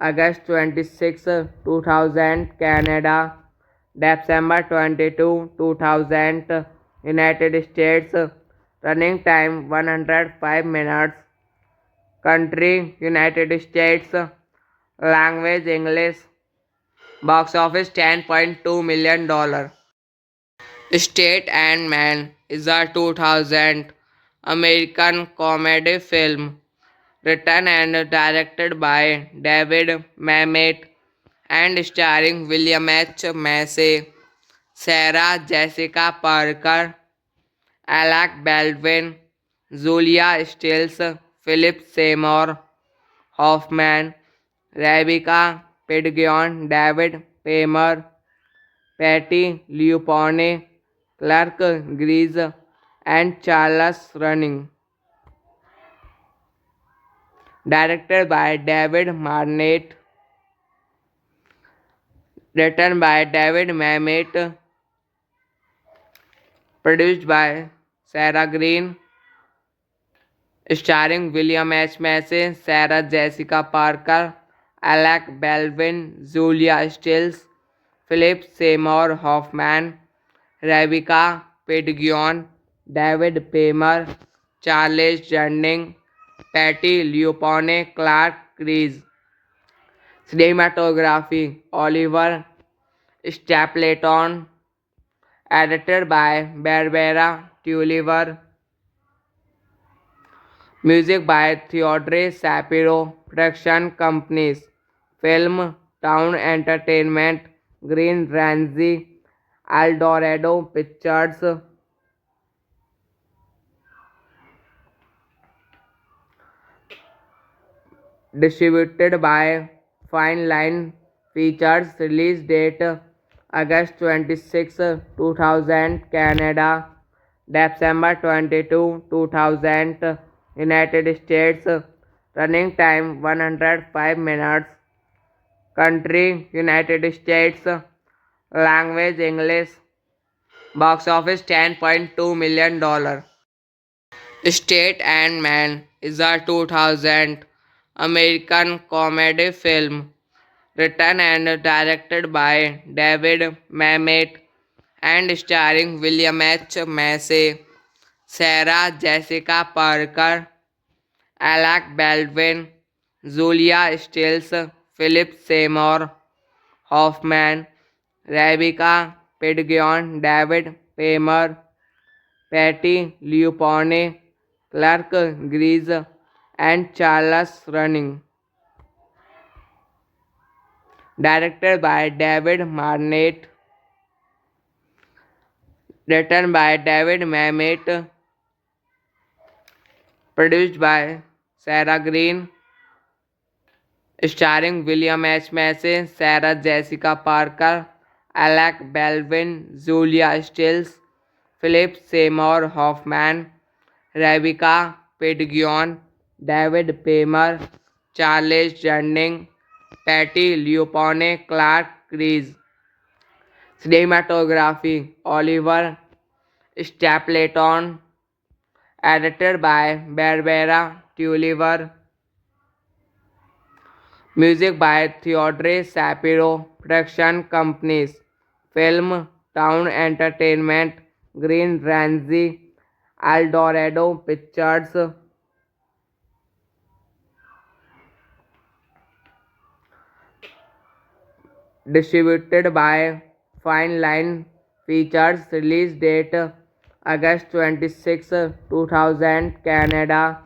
August 26, 2000 Canada, December 22, 2000 United States. Running time 105 minutes. Country United States. Language English. Box office $10.2 million. State and Man is a 2000 American comedy film written and directed by David Mamet and starring William H. Macy, Sarah Jessica Parker, Alec Baldwin, Julia Stiles, Philip Seymour Hoffman, Rebecca Pidgeon, David Paymer, Patty Leopold, Clark Grise, and Charles Running. Directed by David Marnett, written by David Mamet, produced by Sarah Green, starring William H. Macy, Sarah Jessica Parker, Alec Baldwin, Julia Stiles, Philip Seymour Hoffman, Rebecca Pidgeon, David Paymer, Charles Jardine, Patty Leopold, Clark Grise. Cinematography Oliver Stapleton, edited by Barbara Tulliver. Music by Theodore Shapiro. Production companies: Film Town Entertainment, Green Ramsey, Eldorado Pictures. Distributed by Fine Line Features. Release date August 26, 2000 Canada, December 22, 2000 United States. Running time 105 minutes. Country United States. Language English. Box office $10.2 million. State and Man is a 2000 American comedy film written and directed by David Mamet and starring William H. Macy, Sarah Jessica Parker, Alec Baldwin, Julia Stiles, Philip Seymour Hoffman, Rebecca Pidgeon, David Paymer, Patty Leopold, Clark Grise, and Charles Running. Directed by David Marnett, written by David Mamet, produced by Sarah Green, starring William H. Macy, Sarah Jessica Parker, Alec Baldwin, Julia Stiles, Philip Seymour Hoffman, Rebecca Pidgeon, David Paymer, Charles Jardine, Patty Leopold, Clark Grise. Cinematography Oliver Stapleton, edited by Barbara Tulliver. Music by Theodore Shapiro. Production companies: Film Town Entertainment, Green Ramsey, Eldorado Pictures. Distributed by Fine Line Features. Release date August 26, 2000 Canada,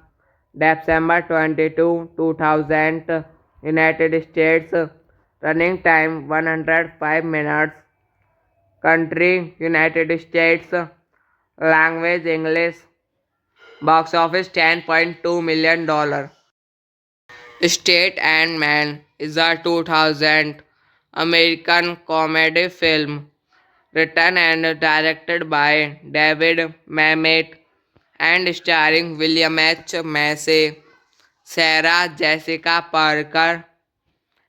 December 22, 2000 United States. Running time 105 minutes. Country United States. Language English. Box office $10.2 million. State and Man is a 2000 American comedy film written and directed by David Mamet and starring William H. Macy, Sarah Jessica Parker,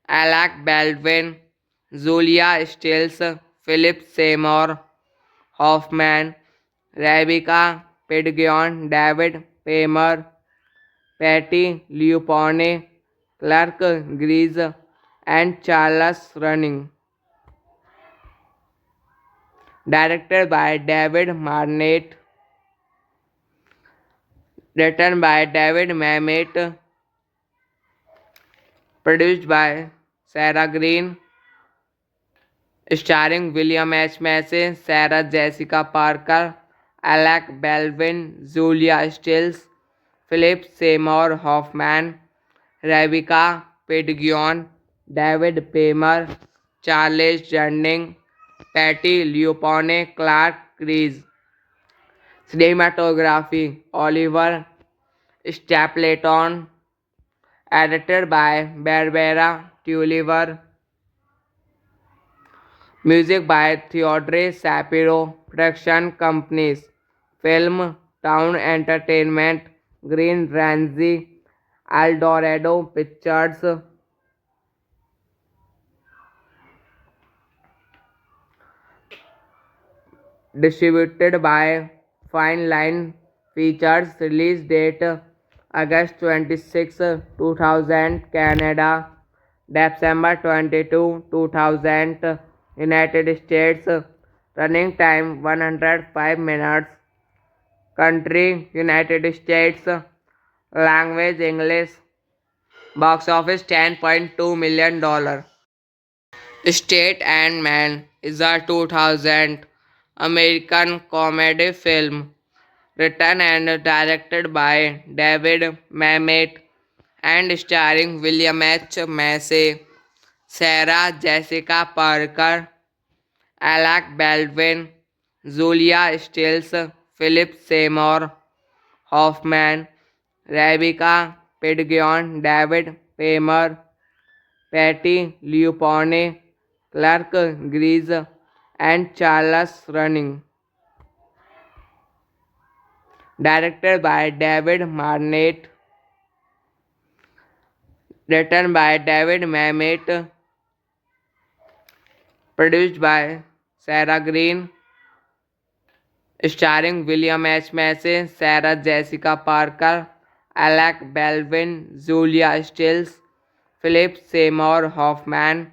Alec Baldwin, Julia Stiles, Philip Seymour Hoffman, Rebecca Pidgeon, David Paymer, Patty Leopold, Clark Grise, and Charles Running. Directed by David Marnett, written by David Mamet, produced by Sarah Green, starring William H. Macy, Sarah Jessica Parker, Alec Baldwin, Julia Stiles, Philip Seymour Hoffman, Rebecca Pidgeon, David Paymer, Charles Jardine, Patty Leopold, Clark Grise. Cinematography Oliver Stapleton, edited by Barbara Tulliver. Music by Theodore Shapiro. Production companies: Film Town Entertainment, Green Ramsey, Eldorado Pictures. Distributed by Fine Line Features. Release date August 26, 2000 Canada, December 22, 2000 United States. Running time 105 minutes. Country United States. Language English. Box office $10.2 million. State and Man is a 2000 American comedy film written and directed by David Mamet and starring William H. Macy, Sarah Jessica Parker, Alec Baldwin, Julia Stiles, Philip Seymour Hoffman, Rebecca Pidgeon, David Paymer, Patty Leopold, Clark Grise, and Charles Running. Directed by David Marnett, written by David Mamet, produced by Sarah Green, starring William H. Macy, Sarah Jessica Parker, Alec Baldwin, Julia Stiles, Philip Seymour Hoffman,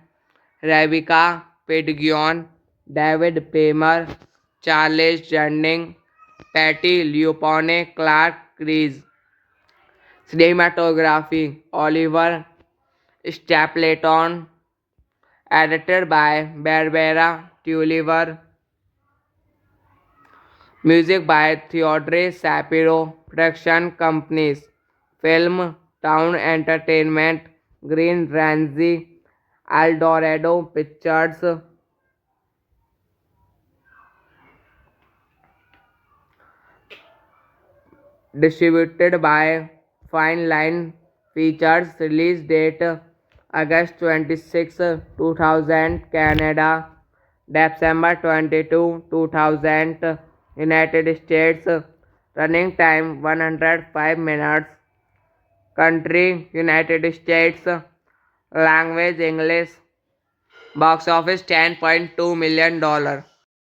Rebecca Pidgeon, David Paymer, Charles Jardine, Patty Leopold, Clark Grise. Cinematography Oliver Stapleton, edited by Barbara Tulliver. Music by Theodore Shapiro. Production companies: Film Town Entertainment, Green Ramsey, Eldorado Pictures. Distributed by Fine Line Features. Release date August 26, 2000 Canada, December 22, 2000 United States. Running time 105 minutes. Country United States. Language English. Box office $10.2 million.